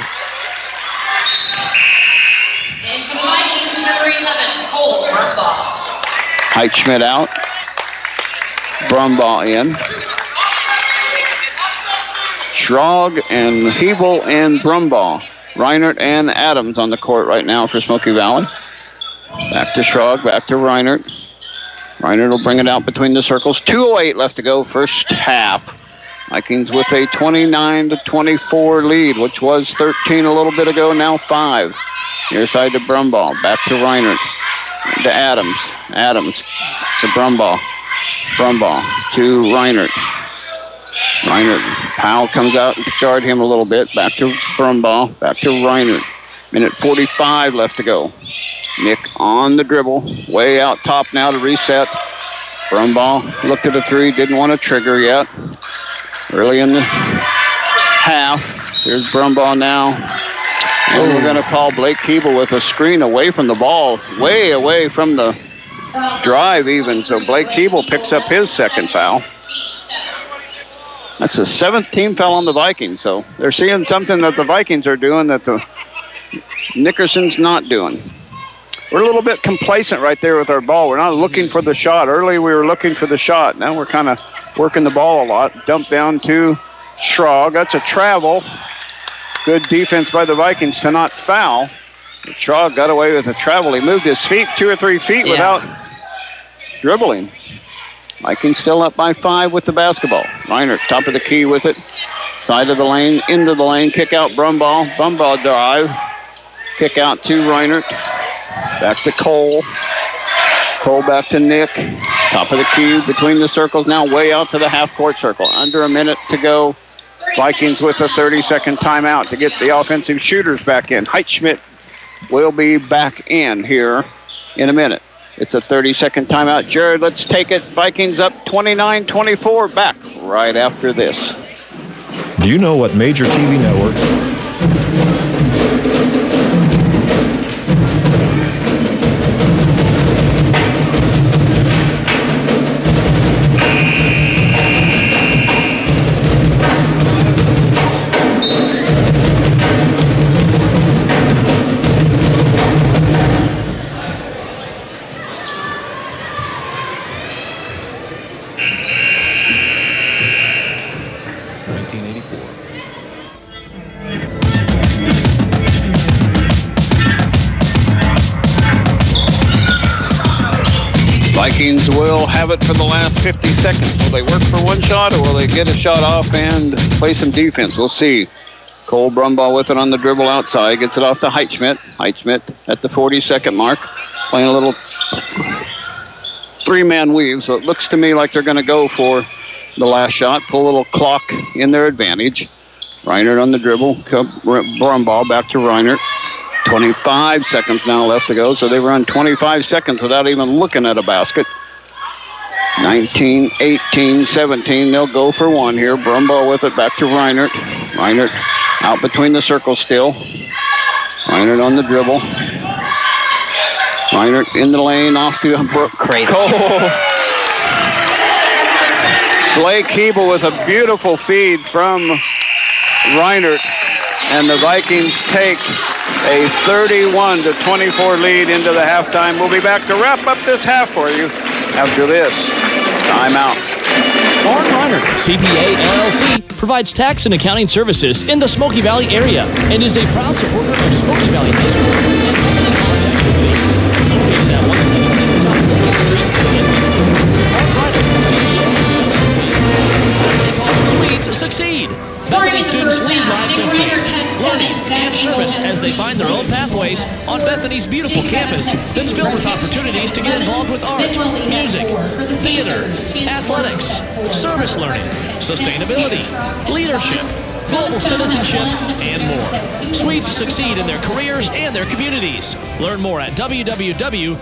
And for the Vikings, number 11, Cole Brumbaugh. Heitschmidt out. Brumbaugh in. Strog and Hebel and Brumbaugh. Reinert and Adams on the court right now for Smoky Valley. Back to Strog, back to Reinert. Reinert will bring it out between the circles. 2:08 left to go, first half. Vikings with a 29-24 lead, which was 13 a little bit ago, now 5. Near side to Brumbaugh, back to Reinert. To Adams. Adams to Brumbaugh. Brumbaugh to Reinert. Reinert. Powell comes out and guard him a little bit. Back to Brumbaugh. Back to Reinert. Minute 45 left to go. Nick on the dribble. Way out top now to reset. Brumbaugh looked at the 3. Didn't want to trigger yet. Early in the half. Here's Brumbaugh now. And we're going to call Blake Hebel with a screen away from the ball. Way away from the drive even. So Blake Hebel picks up his second foul. That's the 7th team foul on the Vikings. So they're seeing something that the Vikings are doing that the Nickerson's not doing. We're a little bit complacent right there with our ball. We're not looking for the shot. Early we were looking for the shot. Now we're kind of working the ball a lot. Dump down to Strog. That's a travel. Good defense by the Vikings to not foul. Strog got away with a travel. He moved his feet 2 or 3 feet without dribbling. Vikings still up by 5 with the basketball. Reinert, top of the key with it. Side of the lane, into the lane, kick out Brumbaugh. Brumbaugh drive. Kick out to Reinert. Back to Cole. Cole back to Nick. Top of the key between the circles now, way out to the half-court circle. Under a minute to go. Vikings with a 30-second timeout to get the offensive shooters back in. Heitschmidt will be back in here in a minute. It's a 30-second timeout. Jared, let's take it. Vikings up 29-24. Back right after this. Do you know what major TV networks? Vikings will have it for the last 50 seconds. Will they work for one shot or will they get a shot off and play some defense? We'll see. Cole Brumbaugh with it on the dribble outside. Gets it off to Heitschmidt. Heitschmidt at the 40-second mark. Playing a little 3-man weave. So it looks to me like they're going to go for the last shot. Pull a little clock in their advantage. Reinert on the dribble. Brumbaugh back to Reinert. 25 seconds now left to go, so they run 25 seconds without even looking at a basket. 19, 18, 17, they'll go for one here. Brumbaugh with it, back to Reinert. Reinert out between the circles still. Reinert on the dribble. Reinert in the lane, off to Cole. Blake Hebel with a beautiful feed from Reinert, and the Vikings take a 31-24 lead into the halftime. We'll be back to wrap up this half for you after this timeout. Lauren Reiner, CPA LLC, provides tax and accounting services in the Smoky Valley area and is a proud supporter of Smoky Valley High School and family contact with me. Located at 117 South Lincoln Street in Lauren Reiner, CPA LLC. Succeed. Bethany students lead lives in faith, learning, and service as they find their own pathways on Bethany's beautiful campus that's filled with opportunities to get involved with art, music, theater, athletics, service learning, sustainability, leadership, global citizenship, and more. Swedes succeed in their careers and their communities. Learn more at www.bethanylb.edu.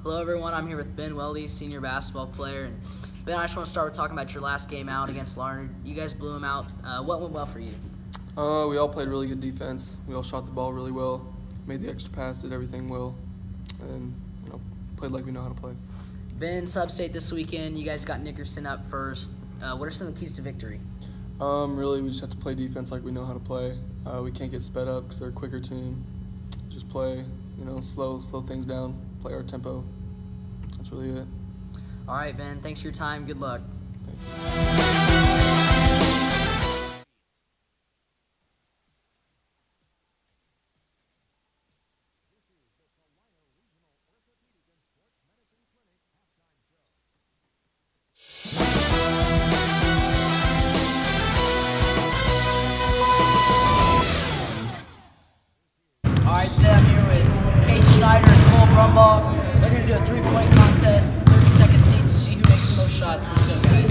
Hello everyone, I'm here with Ben Weldy, senior basketball player. And Ben, I just want to start with talking about your last game out against Larned. You guys blew them out. What went well for you? We all played really good defense. We all shot the ball really well, made the extra pass, did everything well, and played like we know how to play. Ben, Substate this weekend. You guys got Nickerson up first. What are some of the keys to victory? Really, we just have to play defense like we know how to play. We can't get sped up because they're a quicker team. Just play, slow things down, play our tempo. That's really it. All right, Ben. Thanks for your time. Good luck. Thank you. Alright, today I'm here with Kate Schneider and Cole Brumbaugh. They're going to do a three-point contest, 30-second seats, see who makes the most shots. Let's go, guys.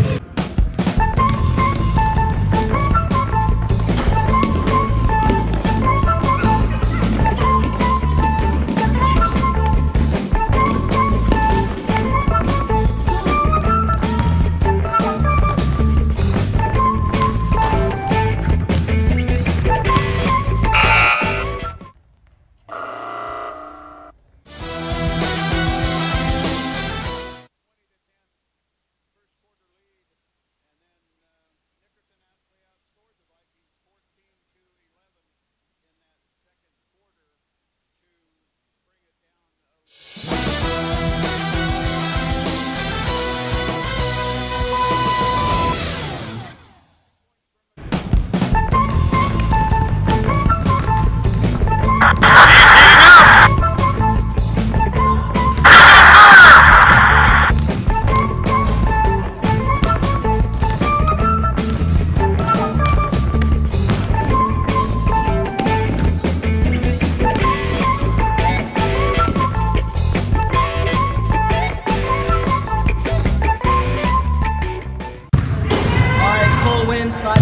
Wins 5-3.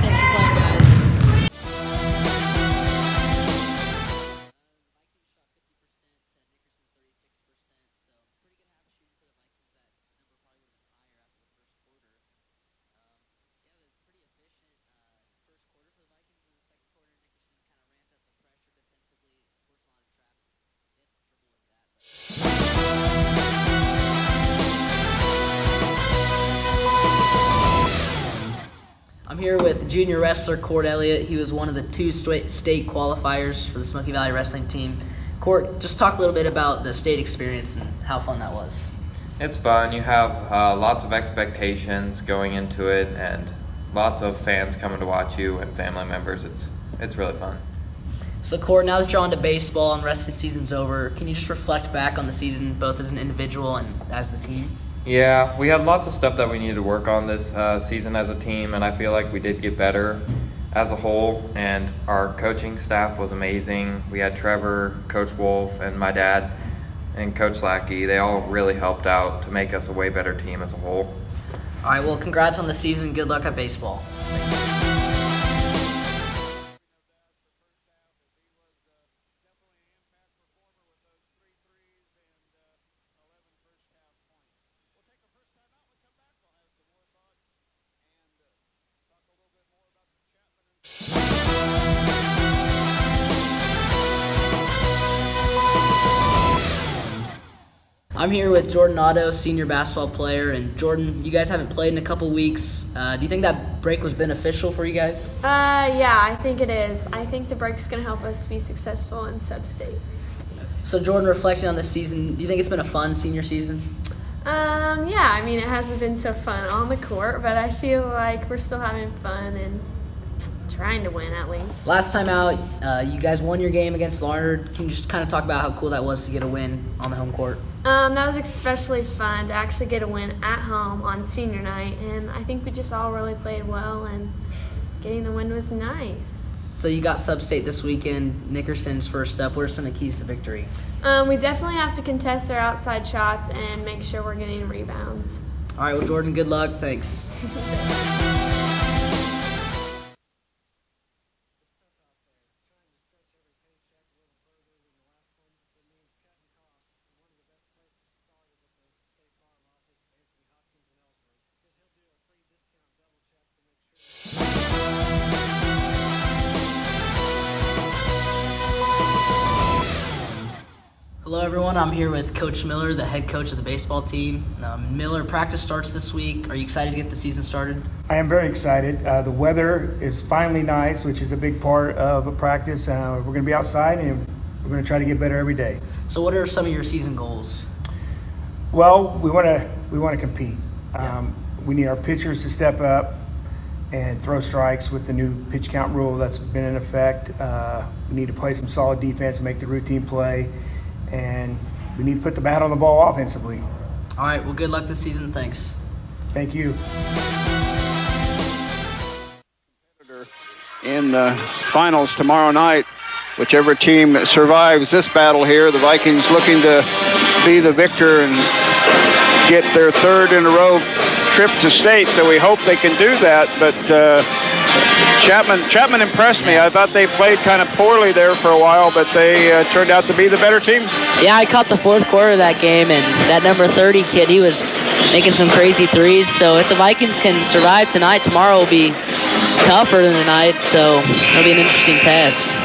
Thanks for playing, guys. I'm here with junior wrestler Court Elliott. He was one of the 2 state qualifiers for the Smoky Valley wrestling team. Court, just talk a little bit about the state experience and how fun that was. It's fun. You have lots of expectations going into it and lots of fans coming to watch you and family members. It's really fun. So Court, now that you're on to baseball and wrestling season's over, can you just reflect back on the season both as an individual and as the team? Yeah, we had lots of stuff that we needed to work on this season as a team, and I feel like we did get better as a whole, and our coaching staff was amazing. We had Trevor, Coach Wolf, and my dad, and Coach Lackey. They all really helped out to make us a way better team as a whole. All right, well, congrats on the season. Good luck at baseball. I'm here with Jordan Otto, senior basketball player. And Jordan, you guys haven't played in a couple weeks. Do you think that break was beneficial for you guys? Yeah, I think it is. I think the break's going to help us be successful in Substate. So Jordan, reflecting on this season, do you think it's been a fun senior season? Yeah, I mean, it hasn't been so fun on the court, but I feel like we're still having fun and trying to win at least. Last time out, you guys won your game against Larned. Can you just kind of talk about how cool that was to get a win on the home court? That was especially fun to actually get a win at home on senior night, and I think we just all really played well, and getting the win was nice. So you got Substate this weekend. Nickerson's first up. What are some of the keys to victory? We definitely have to contest their outside shots and make sure we're getting rebounds. All right, well, Jordan, good luck. Thanks. Hello everyone, I'm here with Coach Miller, the head coach of the baseball team. Miller, practice starts this week. Are you excited to get the season started? I am very excited. The weather is finally nice, which is a big part of a practice. We're going to be outside and we're going to try to get better every day. So what are some of your season goals? Well, we want to compete. We need our pitchers to step up and throw strikes with the new pitch count rule that's been in effect. We need to play some solid defense and make the routine play. And we need to put the bat on the ball offensively. All right, well, good luck this season. Thanks. Thank you. In the finals tomorrow night, whichever team survives this battle here, the Vikings looking to be the victor and get their third in a row trip to state, so we hope they can do that. But Chapman impressed me. I thought they played kind of poorly there for a while, but they turned out to be the better team. Yeah, I caught the fourth quarter of that game, and that number 30 kid, he was making some crazy threes. So if the Vikings can survive tonight, tomorrow will be tougher than tonight, so it'll be an interesting test.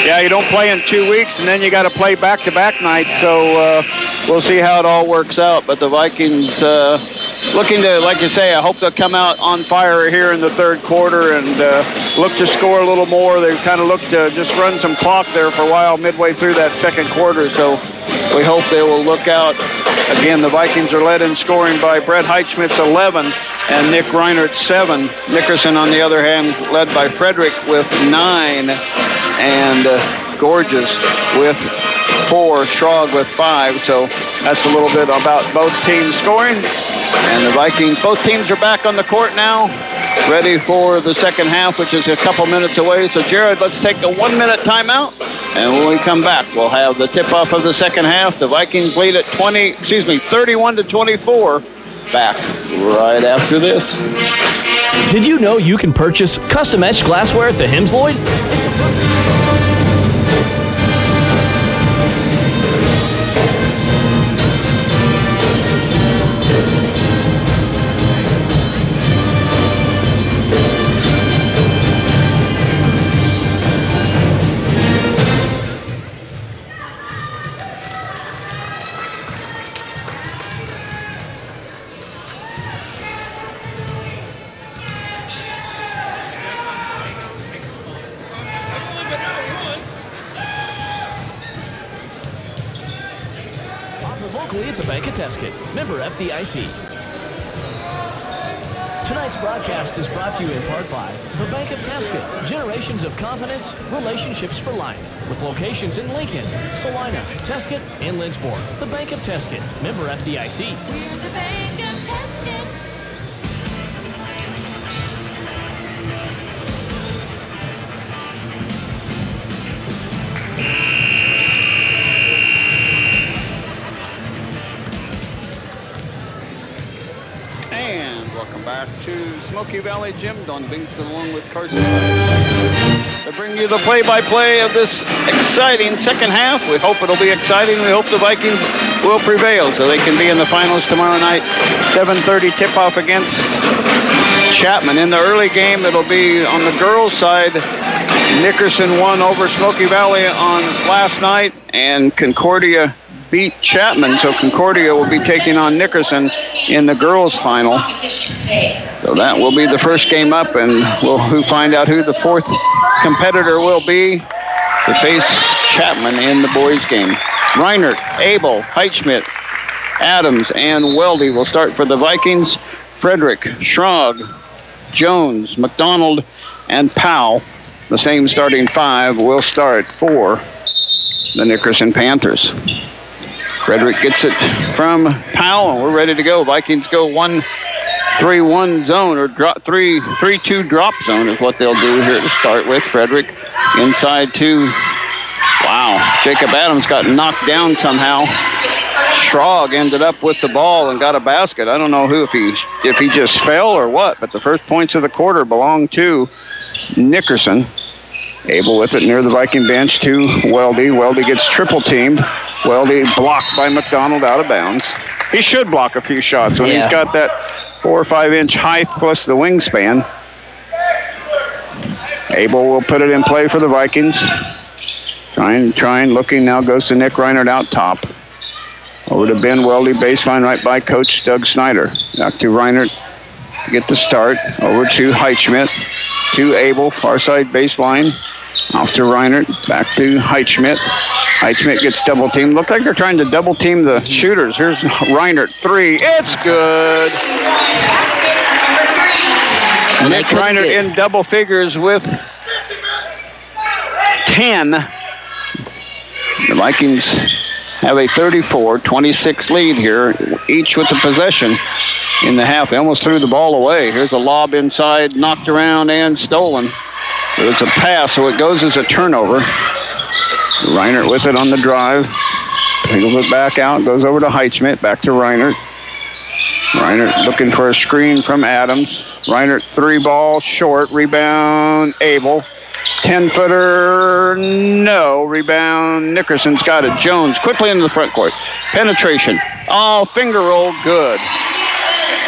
Yeah, you don't play in 2 weeks, and then you got to play back-to-back nights, so we'll see how it all works out. But the Vikings looking to, like you say, I hope they'll come out on fire here in the third quarter and look to score a little more. They kind of looked to just run some clock there for a while midway through that second quarter, so we hope they will look out. Again, the Vikings are led in scoring by Brett Heitschmidt's 11 and Nick Reinert's 7. Nickerson, on the other hand, led by Frederick with 9 and Gorgeous with 4, Schrog with 5. So that's a little bit about both teams scoring. And the Vikings, both teams are back on the court now, ready for the second half, which is a couple minutes away. So, Jared, let's take a 1-minute timeout. And when we come back, we'll have the tip-off of the second half. The Vikings lead at 31-24. Back right after this. Did you know you can purchase custom-etched glassware at the Hemsloyd? Locally at the Bank of Tesket, member FDIC. Tonight's broadcast is brought to you in part by the Bank of Tesket, generations of confidence, relationships for life, with locations in Lincoln, Salina, Tesket, and Lindsborg. The Bank of Tesket, member FDIC. We're the Bank of Tesket. Welcome back to Smoky Valley Gym. Don Binks along with Carson to bring you the play-by-play of this exciting second half. We hope it'll be exciting. We hope the Vikings will prevail so they can be in the finals tomorrow night. 7:30 tip-off against Chapman. In the early game, it'll be on the girls' side. Nickerson won over Smoky Valley on last night, and Concordia beat Chapman, so Concordia will be taking on Nickerson in the girls' final. So that will be the first game up, and we'll find out who the fourth competitor will be to face Chapman in the boys' game. Reinert, Abel, Heitschmidt, Adams, and Weldy will start for the Vikings. Frederick, Schrog, Jones, McDonald, and Powell, the same starting 5, will start for the Nickerson Panthers. Frederick gets it from Powell, and we're ready to go. Vikings go 1-3-1 zone, or 3-2 drop zone is what they'll do here to start with. Frederick inside to Wow. Jacob Adams got knocked down somehow. Schrog ended up with the ball and got a basket. I don't know if he just fell or what, but the first points of the quarter belong to Nickerson. Abel with it near the Viking bench to Weldy. Weldy gets triple teamed. Weldy blocked by McDonald out of bounds. He should block a few shots when he's got that 4 or 5 inch height plus the wingspan. Abel will put it in play for the Vikings. Trying, looking, now goes to Nick Reinert out top. Over to Ben Weldy, baseline right by Coach Doug Snyder. Back to Reinert to get the start. Over to Heitschmidt. To Abel, far side baseline. Off to Reinert, back to Heitschmidt. Heitschmidt gets double teamed. Look like they're trying to double team the shooters. Here's Reinert, 3. It's good. Nick Reinert in double figures with 10. The Vikings have a 34-26 lead here, each with the possession in the half. They almost threw the ball away. Here's a lob inside, knocked around and stolen. But it's a pass, so it goes as a turnover. Reinert with it on the drive. Pingles it back out, goes over to Heitschmidt, back to Reinert. Reinert looking for a screen from Adams. Reinert 3 ball, short, rebound, Abel. 10-footer, no. Rebound, Nickerson's got it. Jones quickly into the front court. Penetration. Oh, finger roll, good.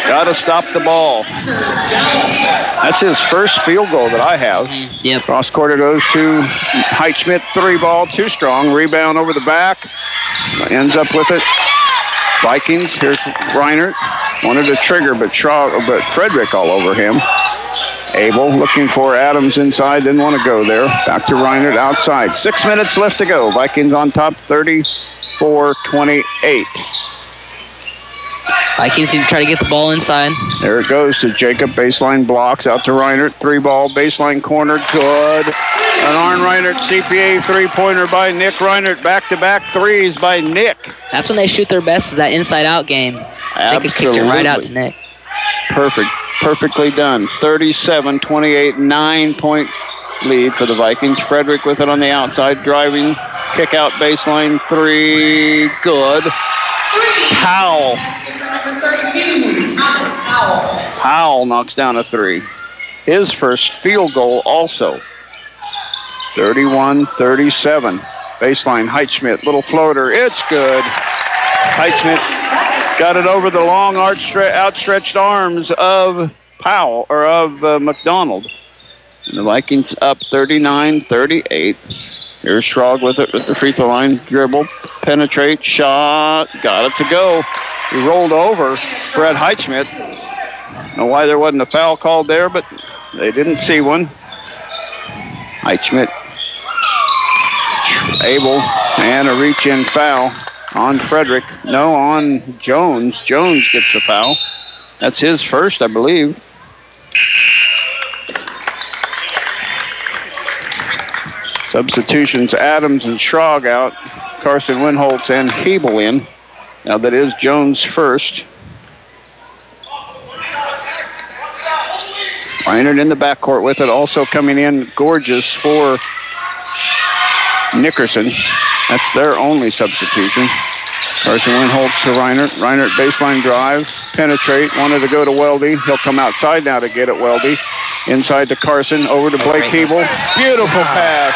Got to stop the ball. That's his first field goal that I have. Yep. Cross court it goes to Heitschmidt, 3 ball, too strong. Rebound over the back. Ends up with it. Vikings, here's Reinert. Wanted to trigger, but Frederick all over him. Abel looking for Adams inside, didn't want to go there. Back to Reinert outside. 6 minutes left to go. Vikings on top, 34-28. Vikings need to try to get the ball inside. There it goes to Jacob. Baseline blocks out to Reinert. 3 ball, baseline corner, good. An Arn Reinert CPA 3-pointer by Nick Reinert. Back-to-back threes by Nick. That's when they shoot their best, is that inside-out game. Jacob kicked it right out to Nick. Perfectly done. 37-28, 9-point lead for the Vikings. Frederick with it on the outside, driving, kick out baseline, 3, good. Powell. Number 32, Thomas Powell. Powell knocks down a 3. His first field goal also. 31-37. Baseline, Heitschmidt, little floater, it's good. Heitschmidt got it over the long outstretched arms of Powell, or of McDonald. And the Vikings up 39-38. Here's Schrog with it at the free throw line. Dribble, penetrate, shot, got it to go. He rolled over Brett Heitschmidt. I don't know why there wasn't a foul called there, but they didn't see one. Heitschmidt, Abel, and a reach-in foul on Frederick. No, on Jones. Jones gets the foul. That's his first, I believe. Substitutions, Adams and Schrog out. Carson Winholtz and Hebel in. Now that is Jones first. Reinert in the backcourt with it. Also coming in, Gorgeous for Nickerson. That's their only substitution. Carson Winholtz to Reinert. Reinert baseline drive. Penetrate. Wanted to go to Weldy. He'll come outside now to get it, Weldy. Inside to Carson. Over to Blake Hebel. Beautiful pass.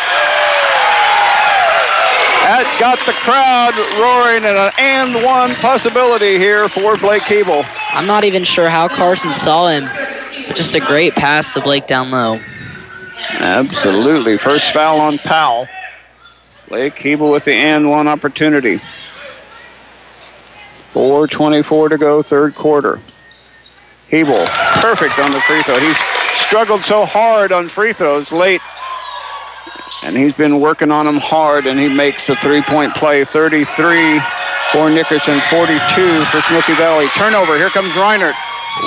That got the crowd roaring, and an and one possibility here for Blake Hebel. I'm not even sure how Carson saw him, but just a great pass to Blake down low. Absolutely. First foul on Powell. Blake Hebel with the and one opportunity. 4:24 to go, third quarter. Hebel, perfect on the free throw. He's struggled so hard on free throws late, and he's been working on them hard, and he makes the three-point play. 33 for Nickerson, 42 for Smoky Valley. Turnover, here comes Reinert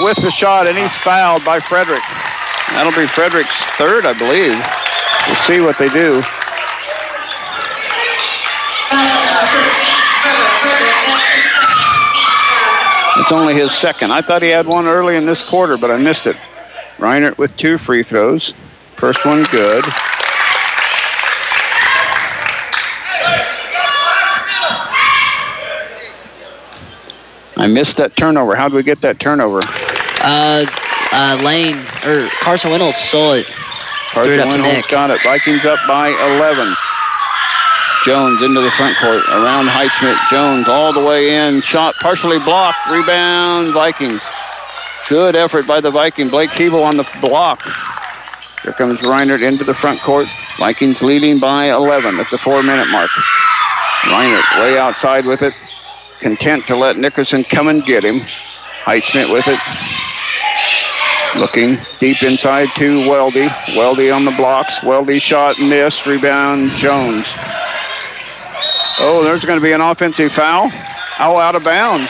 with the shot, and he's fouled by Frederick. That'll be Frederick's third, I believe. We'll see what they do. It's only his second. I thought he had one early in this quarter, but I missed it. Reinert with 2 free throws. First one good. I missed that turnover. How did we get that turnover? Lane, or Carson Windholz stole it. Carson Windholz got it. Vikings up by 11. Jones into the front court, around Heitschmidt. Jones all the way in, shot partially blocked, rebound, Vikings. Good effort by the Viking. Blake Keeble on the block. Here comes Reinert into the front court. Vikings leading by 11 at the 4-minute mark. Reinert way outside with it, content to let Nickerson come and get him. Heitschmidt with it. Looking deep inside to Weldy. Weldy on the blocks. Weldy shot, missed, rebound, Jones. Oh, there's going to be an offensive foul. Oh, out of bounds.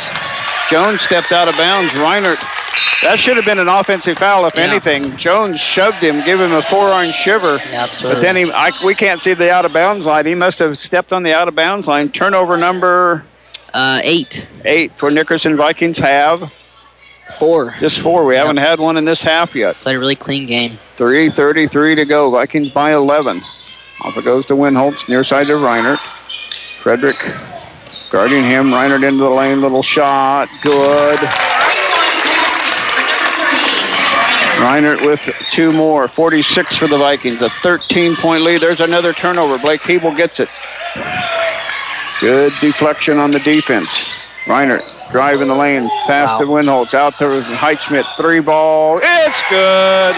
Jones stepped out of bounds. Reinert, that should have been an offensive foul, if anything. Jones shoved him, gave him a forearm shiver. Yeah, absolutely. But then we can't see the out of bounds line. He must have stepped on the out of bounds line. Turnover number 8. 8 for Nickerson. Vikings have 4. Just 4. We haven't had one in this half yet. Played a really clean game. 3:33 to go. Vikings by 11. Off it goes to Windholz, near side to Reinert. Frederick guarding him. Reinert into the lane. Little shot. Good. Reinert with 2 more. 46 for the Vikings. A 13-point lead. There's another turnover. Blake Keeble gets it. Good deflection on the defense. Reinert driving the lane. Pass to Windholz. Out to Heitschmidt. 3-ball. It's good.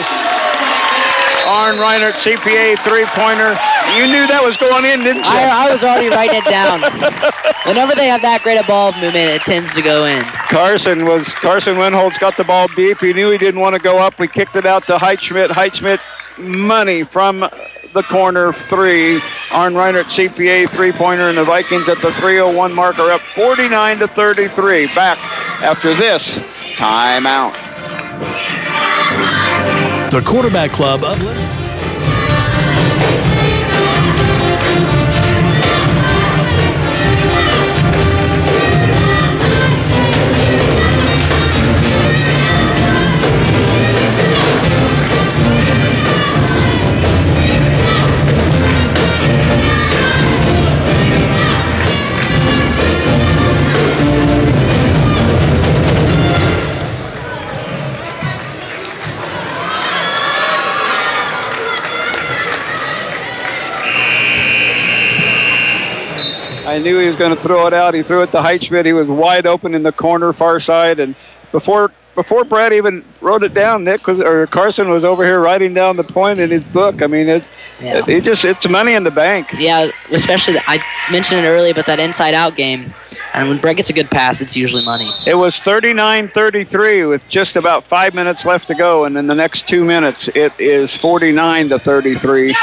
Arn Reinert, CPA 3-pointer. You knew that was going in, didn't you? I was already writing it down. Whenever they have that great a ball movement, it tends to go in. Carson Windholz got the ball deep. He knew he didn't want to go up. We kicked it out to Heitschmidt. Heitschmidt, money from the corner 3. Arn Reinert, CPA 3-pointer, and the Vikings at the 3:01 mark are up 49-33. Back after this timeout. The Quarterback Club of I knew he was going to throw it out. He threw it to Heitschmidt. He was wide open in the corner, far side. And before Brad even wrote it down, Carson was over here writing down the point in his book. I mean, it's money in the bank. Yeah, especially I mentioned it earlier, but that inside-out game. And when Brett gets a good pass, it's usually money. It was 39-33 with just about 5 minutes left to go. And in the next 2 minutes, it is 49-33.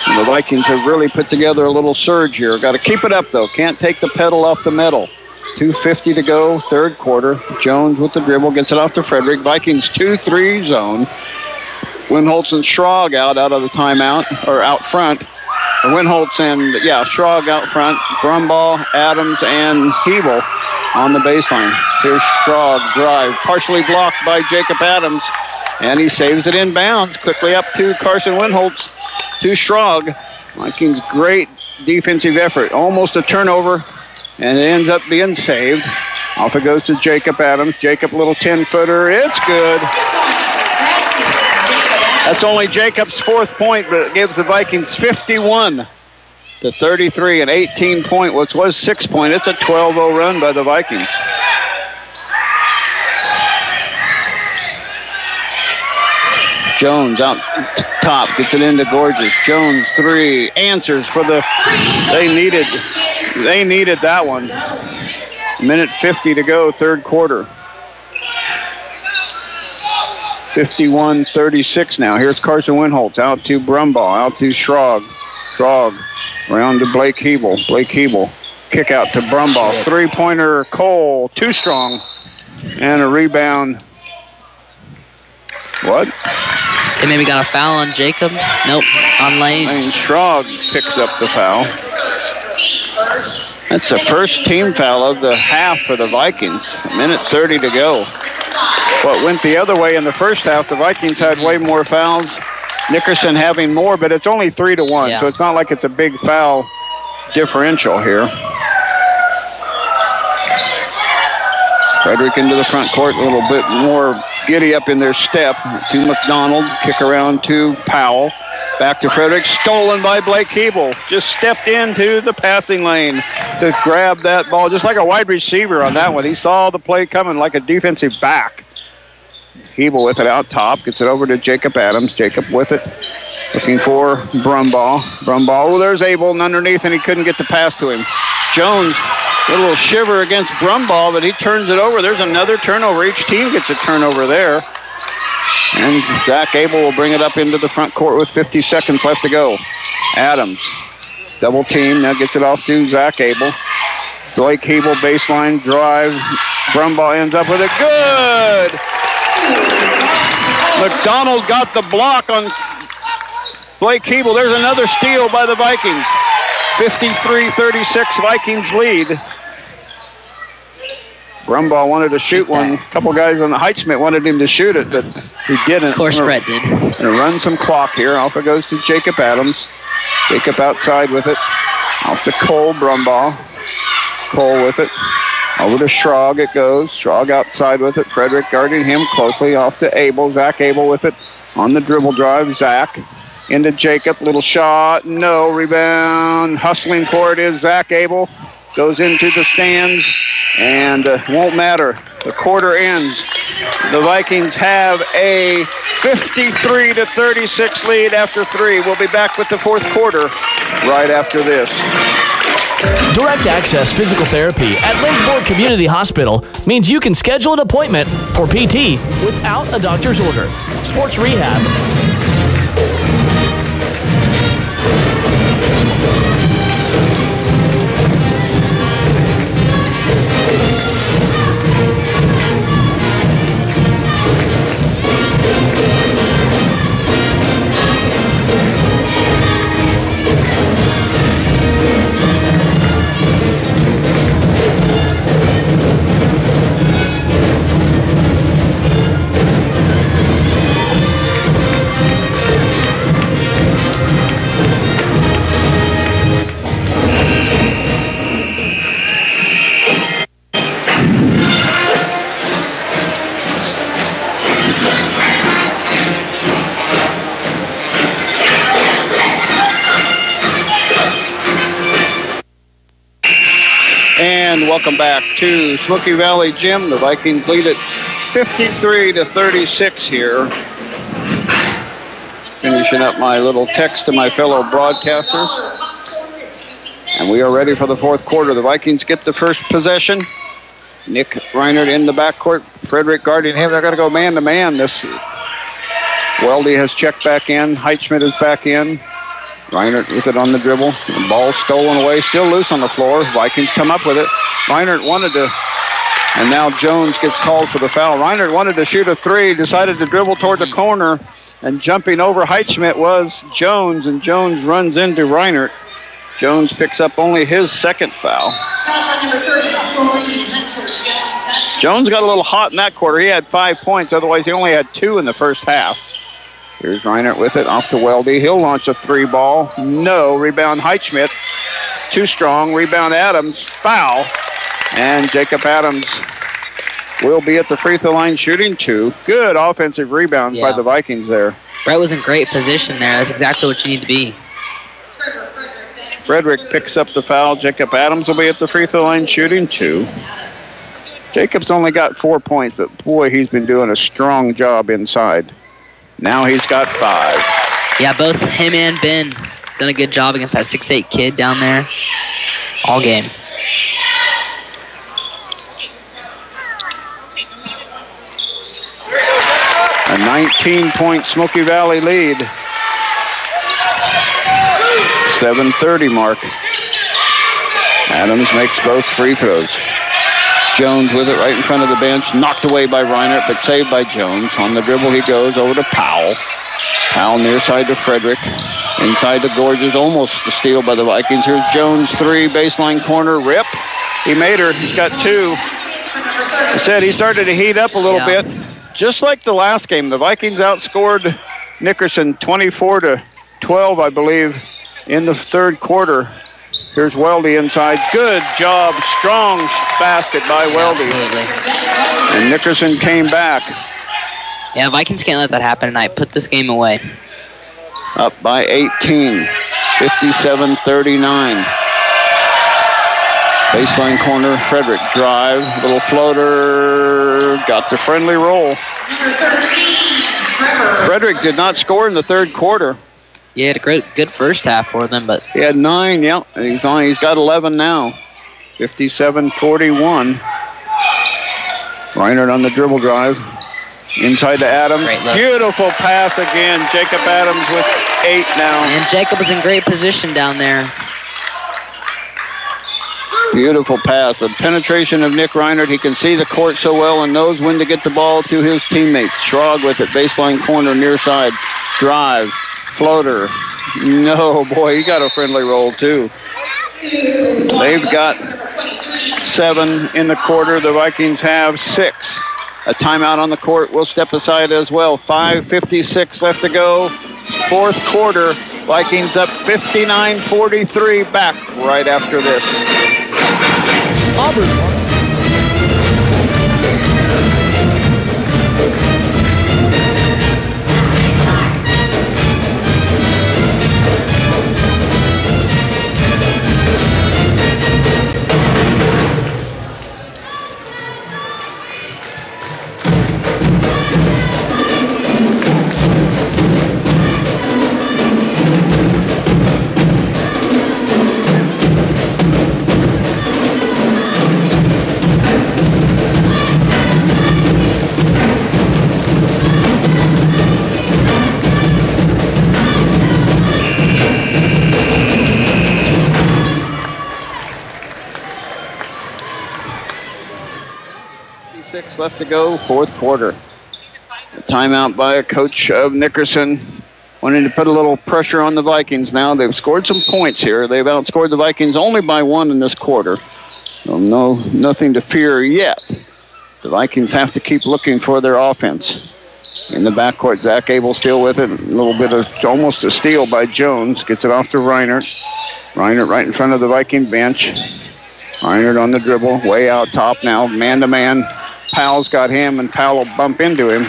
And the Vikings have really put together a little surge here. Got to keep it up, though. Can't take the pedal off the metal. 2:50 to go, third quarter. Jones with the dribble, gets it off to Frederick. Vikings 2-3 zone. Windholz and Schrag out of the timeout, or out front. Windholz and, Schrag out front. Brumbaugh, Adams, and Hebel on the baseline. Here's Schrag drive, partially blocked by Jacob Adams, and he saves it in bounds. Quickly up to Carson Windholz, to Schrag. Vikings great defensive effort. Almost a turnover, and it ends up being saved. Off it goes to Jacob Adams. Jacob, little 10-footer. It's good. That's only Jacob's 4th point, but it gives the Vikings 51-33, an 18-point, which was 6-point. It's a 12-0 run by the Vikings. Jones out top, gets it into Gorgeous. Jones 3, answers for the, they needed that one. Minute 50 to go, third quarter. 51-36 now. Here's Carson Windholz out to Brumbaugh, out to Schrag. Schrag around to Blake Hebel. Blake Hebel, kick out to Brumbaugh. 3-pointer, Cole, too strong. And a rebound. What? They maybe got a foul on Jacob. Nope, on Lane. Lane Schrag picks up the foul. That's the first team foul of the half for the Vikings. A minute 30 to go. What went the other way in the first half, the Vikings had way more fouls. Nickerson having more, but it's only 3-1, so it's not like it's a big foul differential here. Frederick into the front court, a little bit more giddy up in their step. To McDonald, kick around to Powell. Back to Frederick, stolen by Blake Hebel. Just stepped into the passing lane to grab that ball, just like a wide receiver on that one. He saw the play coming like a defensive back. Hebel with it out top, gets it over to Jacob Adams. Jacob with it, looking for Brumbaugh. Brumbaugh, there's Abel underneath, and he couldn't get the pass to him. Jones, a little shiver against Brumbaugh, but he turns it over. There's another turnover. Each team gets a turnover there. And Zach Abel will bring it up into the front court with 50 seconds left to go. Adams, double team, now gets it off to Zach Abel. Blake Hebel, baseline drive. Brumbaugh ends up with it. Good! McDonald got the block on Blake Hebel. There's another steal by the Vikings. 53-36 Vikings lead. Brumbaugh wanted to shoot one. A couple guys on the Heitschmidt wanted him to shoot it, but he didn't. Of course, Brett did. Gonna run some clock here. Off it goes to Jacob Adams. Jacob outside with it. Off to Cole Brumbaugh. Cole with it. Over to Schrog it goes. Schrog outside with it. Frederick guarding him closely. Off to Abel. Zach Abel with it. On the dribble drive. Zach into Jacob. Little shot. No. Rebound. Hustling for it is Zach Abel. Goes into the stands. And won't matter. The quarter ends. The Vikings have a 53-36 lead after 3. We'll be back with the fourth quarter right after this. Direct Access Physical Therapy at Lindsborg Community Hospital means you can schedule an appointment for PT without a doctor's order. Sports Rehab. And welcome back to Smoky Valley Gym. The Vikings lead it 53-36 here. Finishing up my little text to my fellow broadcasters. And we are ready for the fourth quarter. The Vikings get the first possession. Nick Reinert in the backcourt. Frederick guarding him. They're going to go man-to-man. This Weldy has checked back in. Heitschmidt is back in. Reinert with it on the dribble. The ball stolen away. Still loose on the floor. Vikings come up with it. Reinert wanted to, and now Jones gets called for the foul. Reinert wanted to shoot a three, decided to dribble toward the corner, and jumping over Heitschmidt was Jones, and Jones runs into Reinert. Jones picks up only his second foul. Jones got a little hot in that quarter. He had 5 points. Otherwise, he only had 2 in the first half. Here's Reinert with it, off to Weldy. He'll launch a three ball. No. Rebound Heitschmidt. Too strong. Rebound Adams. Foul. And Jacob Adams will be at the free throw line shooting 2. Good offensive rebounds by the Vikings there. Brett was in great position there. That's exactly what you need to be. Frederick picks up the foul. Jacob Adams will be at the free throw line shooting 2. Jacob's only got 4 points, but boy, he's been doing a strong job inside. Now he's got 5. Yeah, both him and Ben done a good job against that 6'8" kid down there all game. A 19-point Smoky Valley lead. 7:30 mark. Adams makes both free throws. Jones with it right in front of the bench. Knocked away by Reinert, but saved by Jones. On the dribble he goes over to Powell. Powell near side to Frederick. Inside to Gorges. Almost a steal by the Vikings. Here's Jones, 3, baseline corner, rip. He made her. He's got 2. I said he started to heat up a little bit. Just like the last game, the Vikings outscored Nickerson 24-12, I believe, in the third quarter. Here's Weldy inside. Good job. Strong basket by Weldy. Absolutely. And Nickerson came back. Yeah, Vikings can't let that happen tonight. Put this game away. Up by 18. 57-39. Baseline corner, Frederick drive, little floater, got the friendly roll. Number 13, Trevor. Frederick did not score in the third quarter. He had a good first half for them, but he had 9. Yeah, he's got 11 now. 57-41. Reinert on the dribble drive, inside to Adams. Beautiful pass again. Jacob Adams with 8 now. And Jacob is in great position down there. Beautiful pass. The penetration of Nick Reinert. He can see the court so well and knows when to get the ball to his teammates. Schrog with it. Baseline corner, near side. Drive. Floater. No, boy, he got a friendly roll, too. They've got 7 in the quarter. The Vikings have 6. A timeout on the court. We'll step aside as well. 5:56 left to go. Fourth quarter. Vikings up 59-43. Back right after this. Auburn. Left to go, fourth quarter. A timeout by a coach of Nickerson, wanting to put a little pressure on the Vikings now. They've scored some points here. They've outscored the Vikings only by 1 in this quarter. So nothing to fear yet. The Vikings have to keep looking for their offense. In the backcourt, Zach Abel still with it. A little bit of almost a steal by Jones. Gets it off to Reinert. Reinert right in front of the Viking bench. Reinert on the dribble, way out top now, man-to-man. Powell's got him, and Powell will bump into him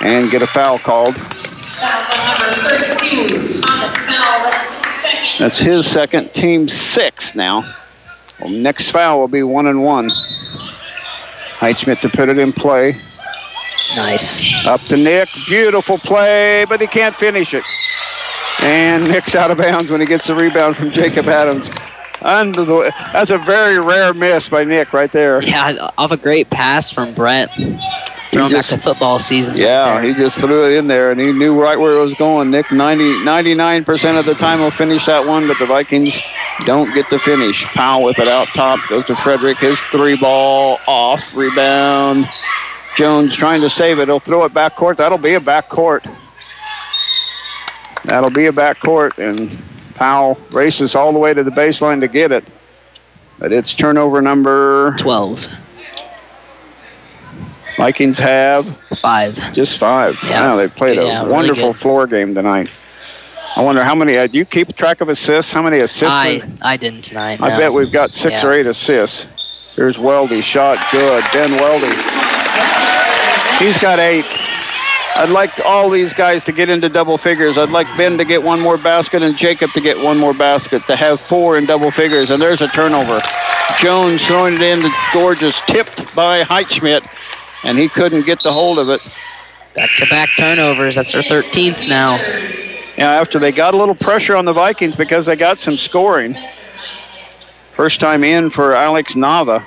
and get a foul called. Foul number 32, Thomas Powell. That's his second, team 6 now. Well, next foul will be 1-1. Heitschmidt to put it in play. Nice. Up to Nick, beautiful play, but he can't finish it. And Nick's out of bounds when he gets the rebound from Jacob Adams. That's a very rare miss by Nick right there. Yeah, off a great pass from Brett. Throwing back to football season. Yeah, he just threw it in there, and he knew right where it was going. Nick, 99% of the time will finish that one, but the Vikings don't get the finish. Powell with it out top, goes to Frederick. His 3-ball off, rebound. Jones trying to save it. He'll throw it back court. That'll be a back court. And Powell races all the way to the baseline to get it. But it's turnover number 12. Vikings have 5. Just 5. Yeah. Wow, they played a wonderful really floor game tonight. I wonder how many, do you keep track of assists? How many assists? I didn't tonight. I bet we've got 6 or 8 assists. Here's Weldy, shot good. Ben Weldy. He's got 8. I'd like all these guys to get into double figures. I'd like Ben to get 1 more basket and Jacob to get 1 more basket, to have 4 in double figures. And there's a turnover. Jones throwing it in to Gorgeous, tipped by Heitschmidt, and he couldn't get the hold of it. Back-to-back turnovers. That's their 13th now. Yeah, after they got a little pressure on the Vikings because they got some scoring. First time in for Alex Nava.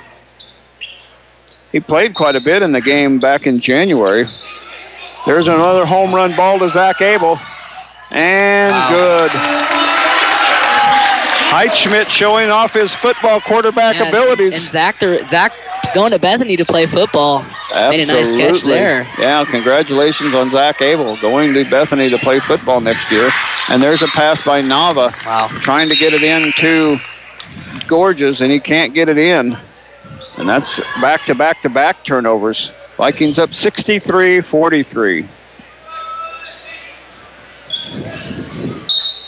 He played quite a bit in the game back in January. There's another home run ball to Zach Abel. And good. Heitschmidt showing off his football quarterback abilities. And Zach going to Bethany to play football. Absolutely. Made a nice catch there. Yeah, congratulations on Zach Abel going to Bethany to play football next year. And there's a pass by Nava. Wow. Trying to get it in to Gorgeous, and he can't get it in. And that's back-to-back-to-back turnovers. Vikings up 63-43.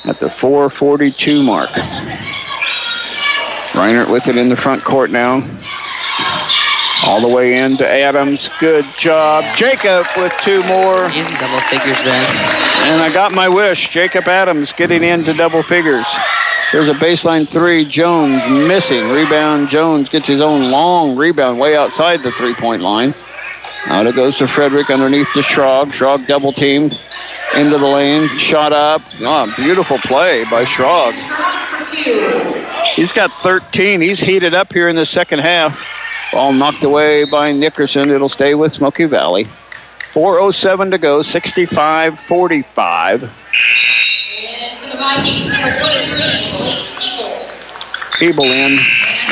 At the 4:42 mark. Reinert with it in the front court now. All the way into Adams. Good job. Jacob with 2 more. He's in double figures then. And I got my wish. Jacob Adams getting into double figures. There's a baseline 3. Jones missing. Rebound. Jones gets his own long rebound way outside the 3-point line. Out it goes to Frederick underneath to Schrog. Schrog double teamed into the lane. Shot up. Oh, beautiful play by Schrog. He's got 13. He's heated up here in the second half. Ball knocked away by Nickerson. It'll stay with Smoky Valley. 4:07 to go. 65-45. Abel in.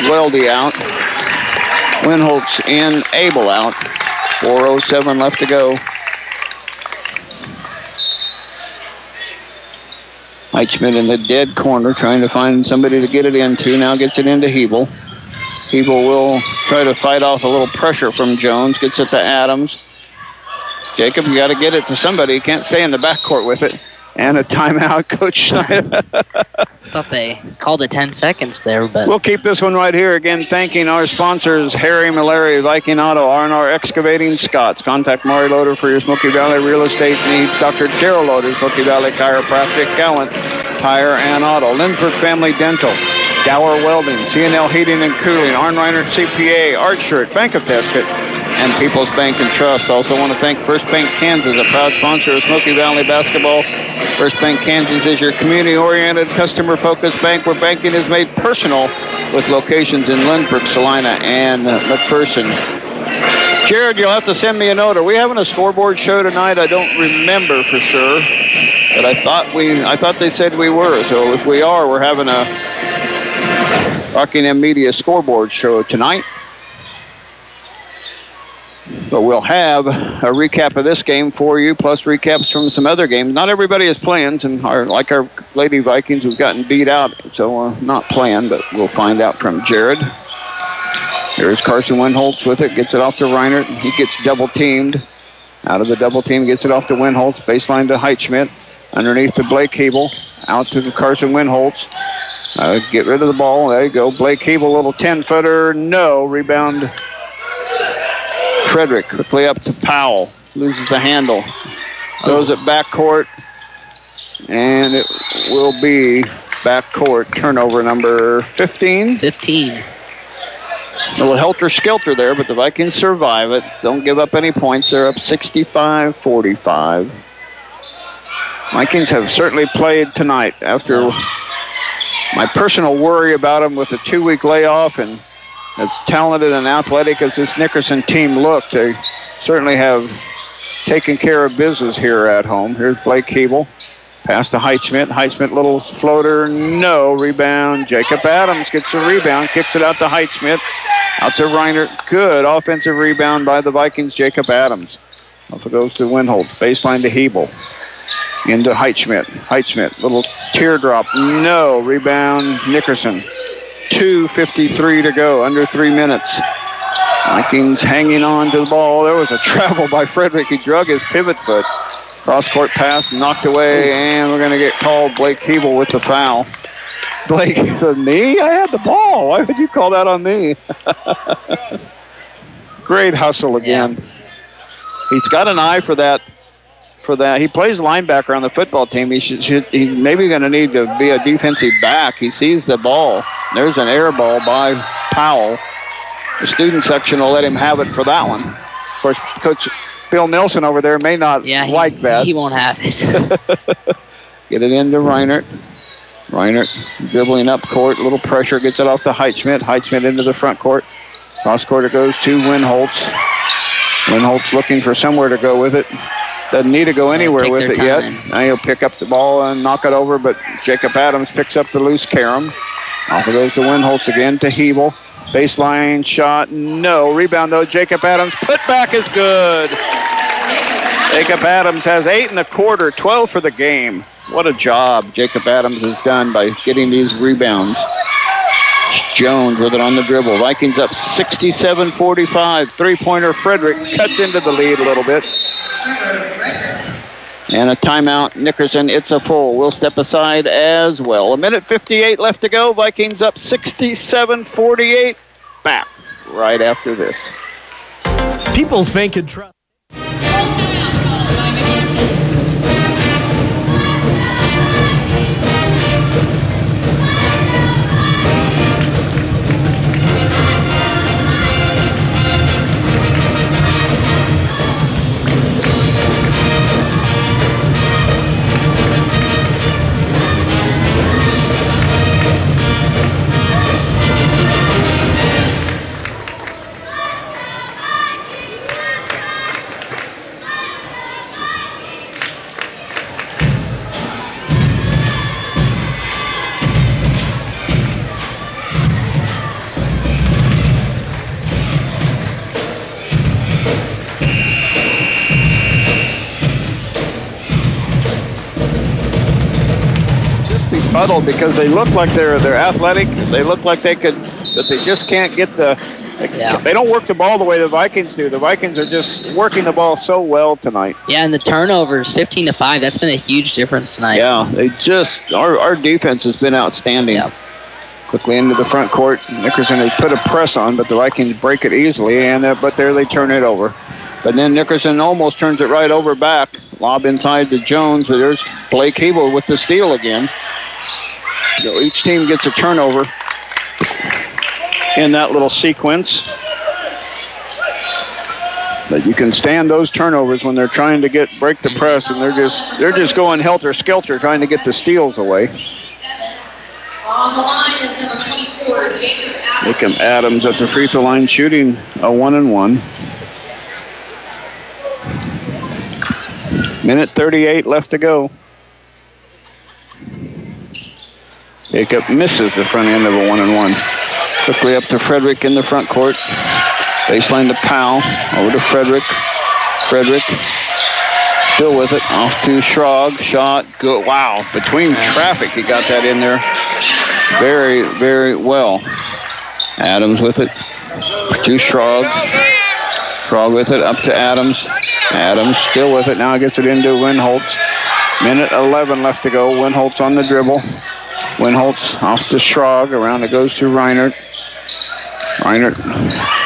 Weldy out. Winholtz in. Abel out. 4:07 left to go. Heitzschmidt in the dead corner trying to find somebody to get it into. Now gets it into Hebel. Hebel will try to fight off a little pressure from Jones. Gets it to Adams. Jacob, you got to get it to somebody. You can't stay in the backcourt with it. And a timeout, Coach Schneider. Thought they called it 10 seconds there, but... We'll keep this one right here. Again, thanking our sponsors, Harry Malari, Viking Auto, R&R Excavating, Scott's. Contact Maury Loader for your Smoky Valley real estate needs. Dr. Darrell Loader, Smoky Valley Chiropractic, Gallant Tire and Auto. Lindbergh Family Dental, Dower Welding, CNL Heating and Cooling, Arn Reinert CPA, Art Shirt, Bank of Tesket, and People's Bank and Trust. Also want to thank First Bank Kansas, a proud sponsor of Smoky Valley basketball. First Bank Kansas is your community-oriented, customer-focused bank where banking is made personal with locations in Lindbergh, Salina, and McPherson. Jared, you'll have to send me a note. Are we having a scoreboard show tonight? I don't remember for sure, but I thought they said we were. So if we are, we're having a Rockingham Media scoreboard show tonight. But we'll have a recap of this game for you, plus recaps from some other games. Not everybody is playing, and like our Lady Vikings who've gotten beat out, so not playing, but we'll find out from Jared. Here's Carson Winholtz with it, gets it off to Reinert. He gets double-teamed. Out of the double team, gets it off to Winholtz. Baseline to Heitzschmidt. Underneath to Blake Hebel. Out to Carson Winholtz. Get rid of the ball. There you go. Blake Hebel, little 10-footer. No. Rebound. Frederick quickly up to Powell. Loses the handle. Throws it backcourt. And it will be backcourt turnover number 15. 15. A little helter-skelter there, but the Vikings survive it. Don't give up any points. They're up 65-45. Vikings have certainly played tonight after my personal worry about them with a 2-week layoff, and as talented and athletic as this Nickerson team looked, they certainly have taken care of business here at home. Here's Blake Hebel. Pass to Heitzschmidt. Heitzschmidt, little floater. No. Rebound. Jacob Adams gets the rebound. Kicks it out to Heitzschmidt. Out to Reinert. Good offensive rebound by the Vikings. Jacob Adams. Off it goes to Winholtz. Baseline to Hebel. Into Heitzschmidt. Heitzschmidt. Little teardrop. No. Rebound. Nickerson. 2:53 to go. Under 3 minutes. Vikings hanging on to the ball. There was a travel by Frederick. He drug his pivot foot. Cross-court pass, knocked away, and we're going to get called Blake Hebel with the foul. Blake said, me? I had the ball. Why would you call that on me? Great hustle again. Yeah. He's got an eye for that. He plays linebacker on the football team. He's maybe going to need to be a defensive back. He sees the ball. There's an air ball by Powell. The student section will let him have it for that one. Of course, Coach Bill Nelson over there may not like that. He won't have it. Get it into Reinert. Reinert dribbling up court. A little pressure. Gets it off to Heitzschmidt. Heitzschmidt into the front court. Cross court it goes to Winholtz. Winholtz looking for somewhere to go with it. Doesn't need to go anywhere with it yet. Now he'll pick up the ball and knock it over, but Jacob Adams picks up the loose carom. Off it goes to Winholtz again to Hebel. Baseline shot, no. Rebound, though, Jacob Adams. Putback is good. Jacob Adams has 8 in the quarter, 12 for the game. What a job Jacob Adams has done by getting these rebounds. Jones with it on the dribble. Vikings up 67-45. Three-pointer Frederick cuts into the lead a little bit. And a timeout, Nickerson. It's a full. We'll step aside as well. 1:58 left to go. Vikings up 67-48. Back right after this. People's Bank and Trust. Befuddled because they look like they're athletic. They look like they could, but they just can't get the. They don't work the ball the way the Vikings do. The Vikings are just working the ball so well tonight. Yeah, and the turnovers, 15-5. That's been a huge difference tonight. Yeah, they just our defense has been outstanding. Yeah. Quickly into the front court. Nickerson has put a press on, but the Vikings break it easily, and but there they turn it over. But then Nickerson almost turns it right over back. Lob inside to Jones, but there's Blake Hebel with the steal again. So each team gets a turnover in that little sequence. But you can stand those turnovers when they're trying to break the press, and they're just going helter-skelter trying to get the steals away. On the line is number 24, Jacob Adams. Jacob Adams at the free throw line shooting a 1-and-1. 1:38 left to go. Jacob misses the front end of a 1-and-1. Quickly up to Frederick in the front court. Baseline to Powell. Over to Frederick. Frederick still with it. Off to Schrog. Shot. Good. Wow. Between traffic, he got that in there very, very well. Adams with it. To Schrog. Schrog with it. Up to Adams. Adams still with it. Now gets it into Winholtz. 1:11 left to go. Winholtz on the dribble. Winholtz off to Schrog. Around it goes to Reinert. Reinert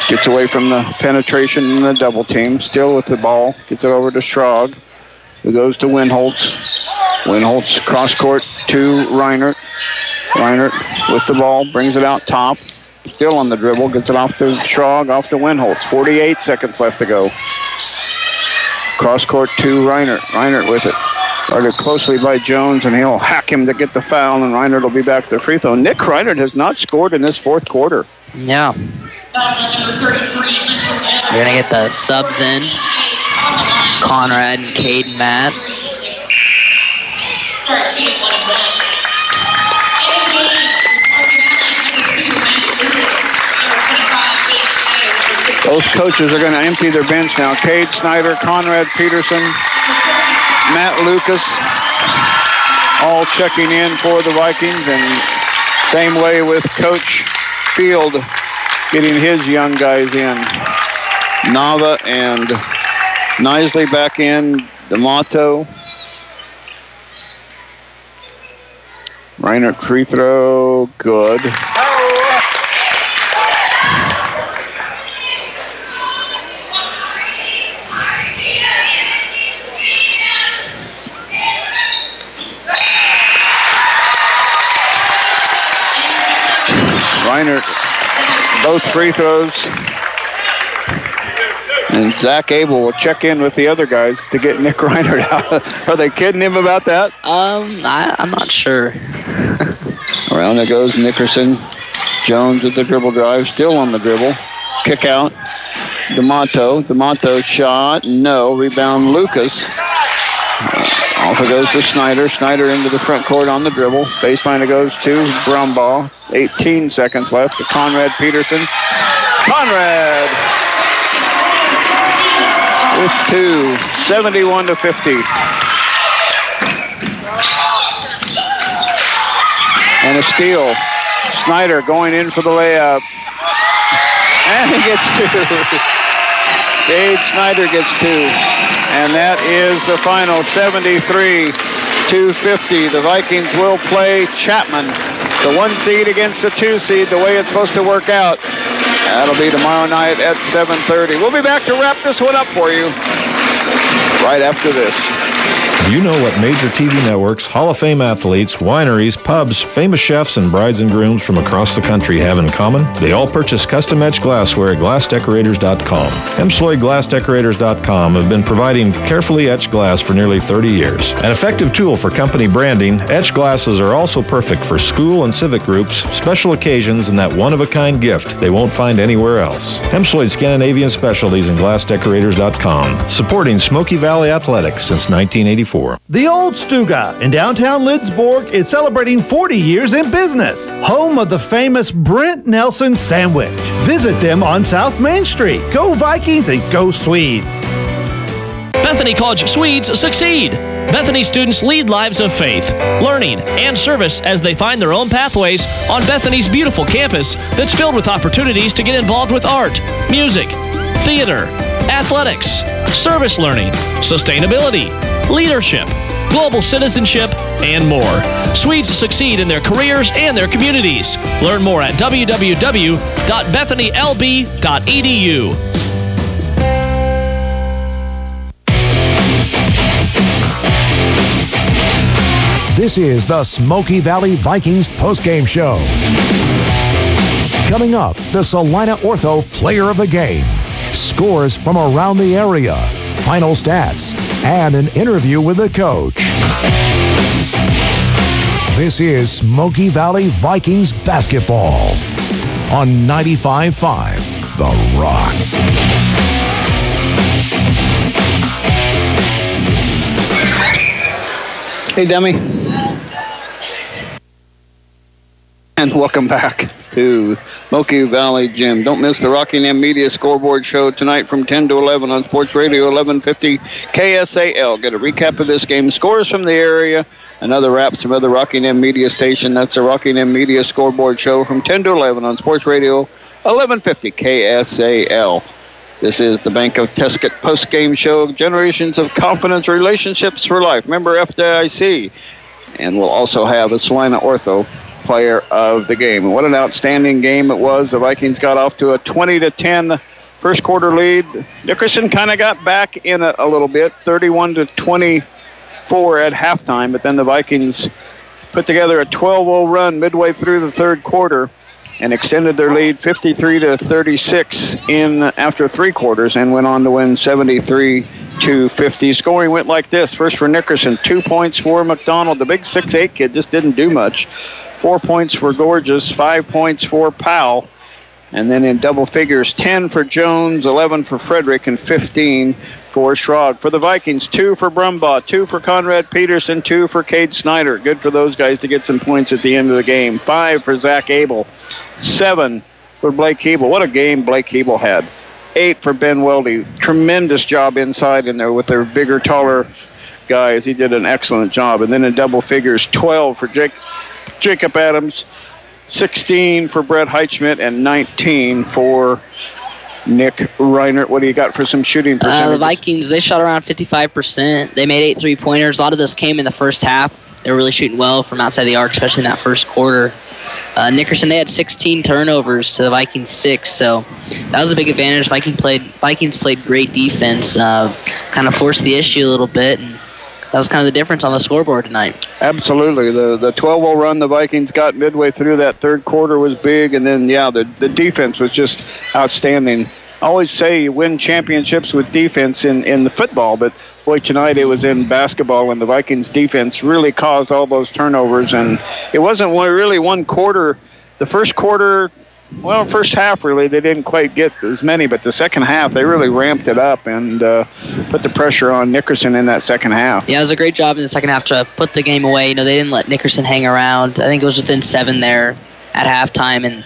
gets away from the penetration and the double team. Still with the ball. Gets it over to Schrog. It goes to Winholtz. Winholtz cross court to Reinert. Reinert with the ball. Brings it out top. Still on the dribble. Gets it off to Schrog. Off to Winholtz. 48 seconds left to go. Cross court to Reinert. Reinert with it. Guarded closely by Jones, and he'll hack him to get the foul, and Reinert will be back to the free throw. Nick Reinert has not scored in this fourth quarter. Yeah. We're going to get the subs in. Conrad and Cade and Matt. Both coaches are going to empty their bench now. Cade Snyder, Conrad Peterson, Matt Lucas, all checking in for the Vikings, and same way with Coach Field getting his young guys in. Nava and Nisley back in. D'Amato. Reinert free throw, good. Reinert, both free throws. And Zach Abel will check in with the other guys to get Nick Reinert out. Are they kidding him about that? I'm not sure. Around it goes Nickerson. Jones with the dribble drive, still on the dribble. Kick out. D'Amato. D'Amato shot. No. Rebound Lucas. Off it goes to Snyder. Snyder into the front court on the dribble. Baseline it goes to Brumbaugh. 18 seconds left to Conrad Peterson. Conrad with two. 71-50. And a steal. Snyder going in for the layup. And he gets two. Gage Snyder gets 2. And that is the final, 73-50. The Vikings will play Chapman, the 1 seed against the 2 seed, the way it's supposed to work out. That'll be tomorrow night at 7:30. We'll be back to wrap this one up for you right after this. Do you know what major TV networks, Hall of Fame athletes, wineries, pubs, famous chefs, and brides and grooms from across the country have in common? They all purchase custom-etched glassware at glassdecorators.com. EmsloyGlassDecorators.com have been providing carefully etched glass for nearly 30 years. An effective tool for company branding, etched glasses are also perfect for school and civic groups, special occasions, and that one-of-a-kind gift they won't find anywhere else. Emsloyd Scandinavian Specialties and GlassDecorators.com, supporting Smoky Valley Athletics since 1984. The Old Stuga in downtown Lindsborg is celebrating 40 years in business. Home of the famous Brent Nelson sandwich. Visit them on South Main Street. Go Vikings and go Swedes. Bethany College Swedes succeed. Bethany students lead lives of faith, learning, and service as they find their own pathways on Bethany's beautiful campus that's filled with opportunities to get involved with art, music, theater, athletics, service learning, sustainability, leadership, global citizenship, and more. Swedes succeed in their careers and their communities. Learn more at www.bethanylb.edu. This is the Smoky Valley Vikings postgame show. Coming up, the Salina Ortho Player of the Game, scores from around the area, final stats, and an interview with the coach. This is Smoky Valley Vikings basketball on 95.5 The Rock. Hey, Demi. And welcome back to Smoky Valley Gym. Don't miss the Rockingham Media Scoreboard Show tonight from 10 to 11 on Sports Radio 1150 KSAL. Get a recap of this game, scores from the area, another wraps from other Rockingham Media station. That's the Rockingham Media Scoreboard Show from 10 to 11 on Sports Radio 1150 KSAL. This is the Bank of Tesket post-game show, Generations of Confidence, Relationships for Life. Member FDIC. And we'll also have a Salina Ortho Player of the Game. And what an outstanding game it was. The Vikings got off to a 20-10 first quarter lead. Nickerson kind of got back in a little bit, 31-24 at halftime, but then the Vikings put together a 12-0 run midway through the third quarter and extended their lead 53-36 in after 3 quarters and went on to win 73-50. Scoring went like this. First for Nickerson, 2 points for McDonald. The big 6'8" kid just didn't do much. 4 points for Gorgeous, 5 points for Powell. And then in double figures, 10 for Jones, 11 for Frederick, and 15 for Schrog. For the Vikings, 2 for Brumbaugh, 2 for Conrad Peterson, 2 for Cade Snyder. Good for those guys to get some points at the end of the game. 5 for Zach Abel, 7 for Blake Hebel. What a game Blake Hebel had. 8 for Ben Weldy. Tremendous job inside in there with their bigger, taller guys. He did an excellent job. And then in double figures, 12 for Jacob Adams, 16 for Brett Heitschmidt, and 19 for Nick Reinert. What do you got for some shooting percentages? The Vikings, they shot around 55%. They made 8 3-pointers. A lot of those came in the first half. They were really shooting well from outside the arc, especially in that first quarter. Nickerson, they had 16 turnovers to the Vikings 6, so that was a big advantage. Vikings played great defense, kind of forced the issue a little bit, and that was kind of the difference on the scoreboard tonight. Absolutely. The 12-0 run the Vikings got midway through that third quarter was big, and then, the defense was just outstanding. I always say you win championships with defense in the football, but, boy, tonight it was in basketball, and the Vikings defense really caused all those turnovers, and it wasn't really one quarter. The first quarter, first half, really, they didn't quite get as many, but the second half, they really ramped it up and put the pressure on Nickerson in that second half. Yeah, it was a great job in the second half to put the game away. They didn't let Nickerson hang around. I think it was within 7 there at halftime, and,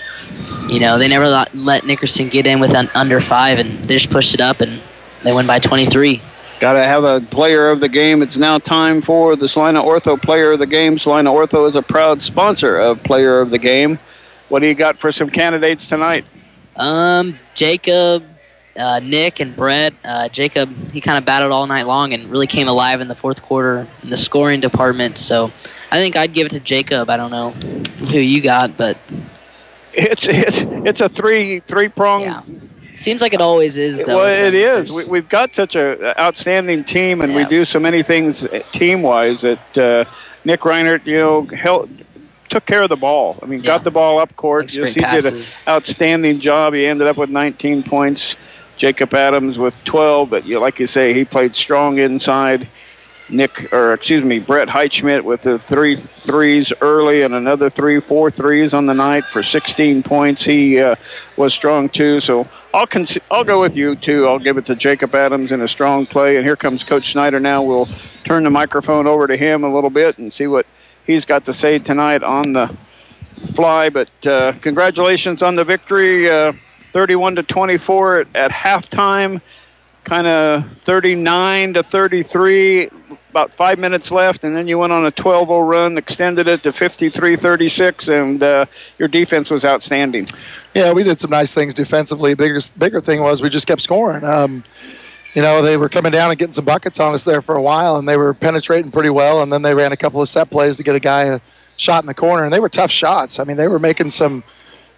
they never let Nickerson get in with under 5, and they just pushed it up, and they win by 23. Got to have a player of the game. It's now time for the Salina Ortho Player of the Game. Salina Ortho is a proud sponsor of Player of the Game. What do you got for some candidates tonight? Jacob Nick and Brett, Jacob, he kind of battled all night long and really came alive in the fourth quarter in the scoring department. So I think I'd give it to Jacob. I don't know who you got, but it's a three-pronged. Yeah. Seems like it always is, though. Well, it is. We've got such an outstanding team, and we do so many things team-wise that Nick Reinert, took care of the ball. I mean, got the ball up court. He did an outstanding job. He ended up with 19 points. Jacob Adams with 12, but like you say, he played strong inside. Brett Heitschmidt with the 3 threes early and another 4 threes on the night for 16 points. He was strong too. So I'll go with you too. I'll give it to Jacob Adams in a strong play. And here comes Coach Snyder now. We'll turn the microphone over to him a little bit and see what he's got to say tonight on the fly. But congratulations on the victory, 31-24 at halftime. Kind of 39-33, about 5 minutes left, and then you went on a 12-0 run, extended it to 53-36, and your defense was outstanding. Yeah, we did some nice things defensively. Bigger thing was we just kept scoring. They were coming down and getting some buckets on us there for a while, and they were penetrating pretty well, and then they ran a couple of set plays to get a guy a shot in the corner, and they were tough shots. I mean, they were making some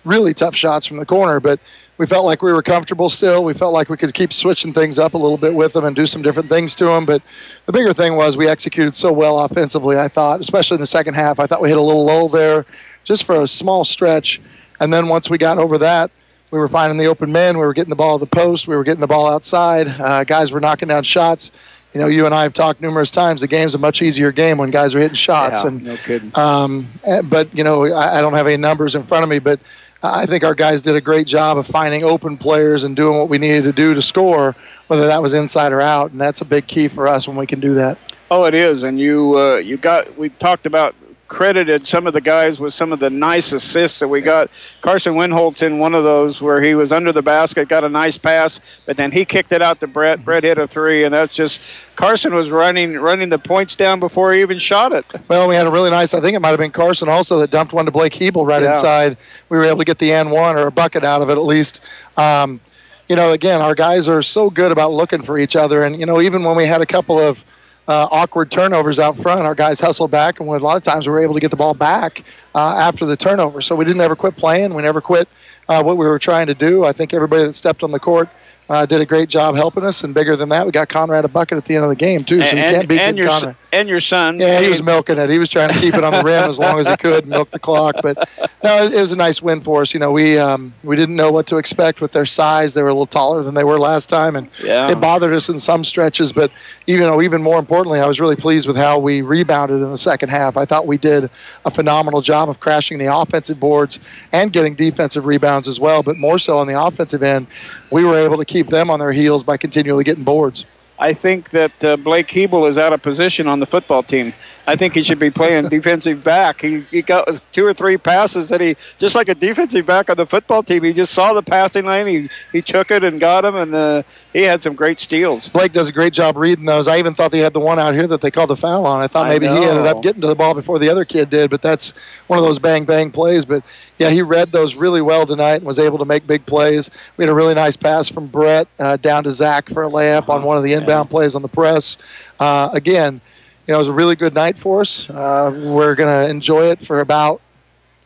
really tough shots from the corner, but we felt like we were comfortable still. We felt like we could keep switching things up a little bit with them and do some different things to them. But the bigger thing was we executed so well offensively, I thought, especially in the second half. I thought we hit a little lull there just for a small stretch. And then once we got over that, we were finding the open men. We were getting the ball at the post. We were getting the ball outside. Guys were knocking down shots. You and I have talked numerous times. The game's a much easier game when guys are hitting shots. Yeah, no kidding. But, I don't have any numbers in front of me, but I think our guys did a great job of finding open players and doing what we needed to do to score, whether that was inside or out, and that's a big key for us when we can do that. Oh, it is, and we talked about credited some of the guys with some of the nice assists that we got. Carson Winholtz in one of those where he was under the basket, got a nice pass, but then he kicked it out to Brett. Brett hit a 3, and that's just Carson was running the points down before he even shot it. Well, we had a really nice, I think it might have been Carson also that dumped one to Blake Hebel right inside. We were able to get the N1 or a bucket out of it at least. Again, our guys are so good about looking for each other, and even when we had a couple of awkward turnovers out front, our guys hustled back, and a lot of times we were able to get the ball back after the turnover. So we didn't ever quit playing. We never quit what we were trying to do. I think everybody that stepped on the court did a great job helping us, and bigger than that, we got Conrad a bucket at the end of the game too. So you can't beat Conrad. And your son. Yeah, he was milking it. He was trying to keep it on the rim as long as he could and milk the clock. But no, it was a nice win for us. We didn't know what to expect with their size. They were a little taller than they were last time, and it bothered us in some stretches. But even more importantly, I was really pleased with how we rebounded in the second half. I thought we did a phenomenal job of crashing the offensive boards and getting defensive rebounds as well. But more so on the offensive end, we were able to keep them on their heels by continually getting boards. I think that Blake Hebel is out of position on the football team. I think he should be playing defensive back. He got 2 or 3 passes that he, just like a defensive back on the football team, he just saw the passing lane, he took it and got him, and he had some great steals. Blake does a great job reading those. I even thought they had the one out here that they called the foul on. I thought maybe he ended up getting to the ball before the other kid did, but that's one of those bang-bang plays. But, yeah, he read those really well tonight and was able to make big plays. We had a really nice pass from Brett down to Zach for a layup on one of the inbound plays on the press. Again, it was a really good night for us. We're going to enjoy it for about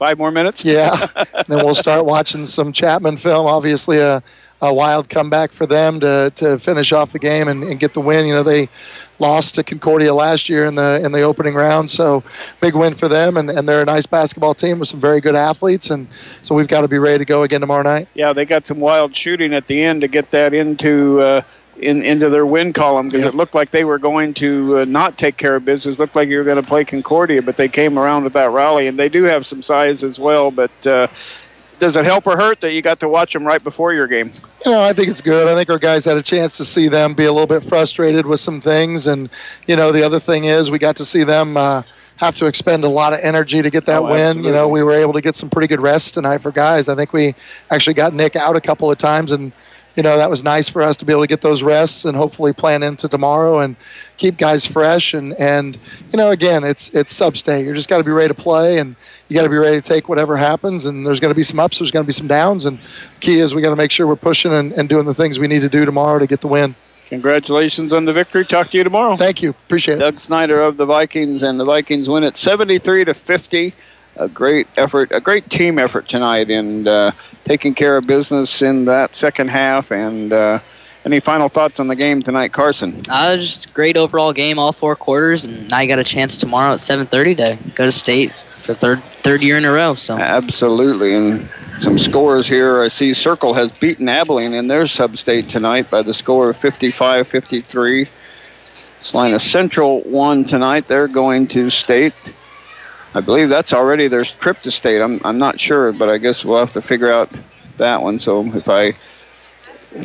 5 more minutes. Yeah. Then we'll start watching some Chapman film. Obviously, a wild comeback for them to finish off the game and get the win. They lost to Concordia last year in the opening round, so big win for them. And they're a nice basketball team with some very good athletes, and so we've got to be ready to go again tomorrow night. Yeah, they got some wild shooting at the end to get that into their win column, because it looked like they were going to not take care of business. Looked like you were going to play Concordia, but they came around with that rally, and they do have some size as well. But does it help or hurt that you got to watch them right before your game? I think it's good. I think our guys had a chance to see them be a little bit frustrated with some things, and the other thing is we got to see them have to expend a lot of energy to get that win. Absolutely. We were able to get some pretty good rest tonight for guys. I think we actually got Nick out a couple of times and that was nice for us to be able to get those rests and hopefully plan into tomorrow and keep guys fresh. And again, it's Substate. You just got to be ready to play, and you got to be ready to take whatever happens. And there's going to be some ups, there's going to be some downs. And key is we got to make sure we're pushing and doing the things we need to do tomorrow to get the win. Congratulations on the victory. Talk to you tomorrow. Thank you. Appreciate it. Doug Snyder of the Vikings, and the Vikings win it 73-50. A great effort, a great team effort tonight in taking care of business in that second half. And any final thoughts on the game tonight, Carson? Just a great overall game, all 4 quarters, and now you got a chance tomorrow at 7:30 to go to state for third year in a row. So absolutely. And some scores here. I see Circle has beaten Abilene in their Substate tonight by the score of 55-53. Salina Central won tonight. They're going to state. I believe that's already their trip to state. I'm not sure, but I guess we'll have to figure out that one. So if I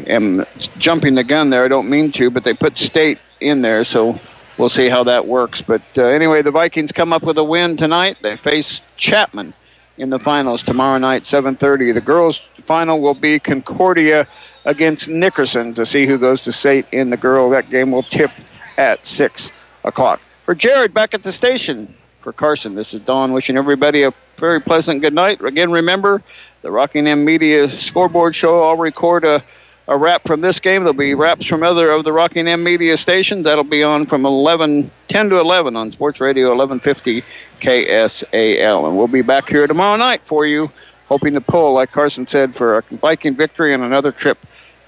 am jumping the gun there, I don't mean to, but they put state in there, so we'll see how that works. But anyway, the Vikings come up with a win tonight. They face Chapman in the finals tomorrow night, 7:30. The girls' final will be Concordia against Nickerson to see who goes to state in the girl. That game will tip at 6 o'clock. For Jared, back at the station. For Carson, this is Don wishing everybody a very pleasant good night. Again, remember, the Rockingham Media Scoreboard Show. I'll record a wrap from this game. There'll be wraps from other of the Rockingham Media stations. That'll be on from 10 to 11 on Sports Radio 1150 KSAL. And we'll be back here tomorrow night for you, hoping to pull, like Carson said, for a Viking victory and another trip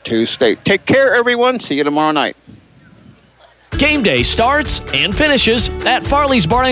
to state. Take care, everyone. See you tomorrow night. Game day starts and finishes at Farley's Bar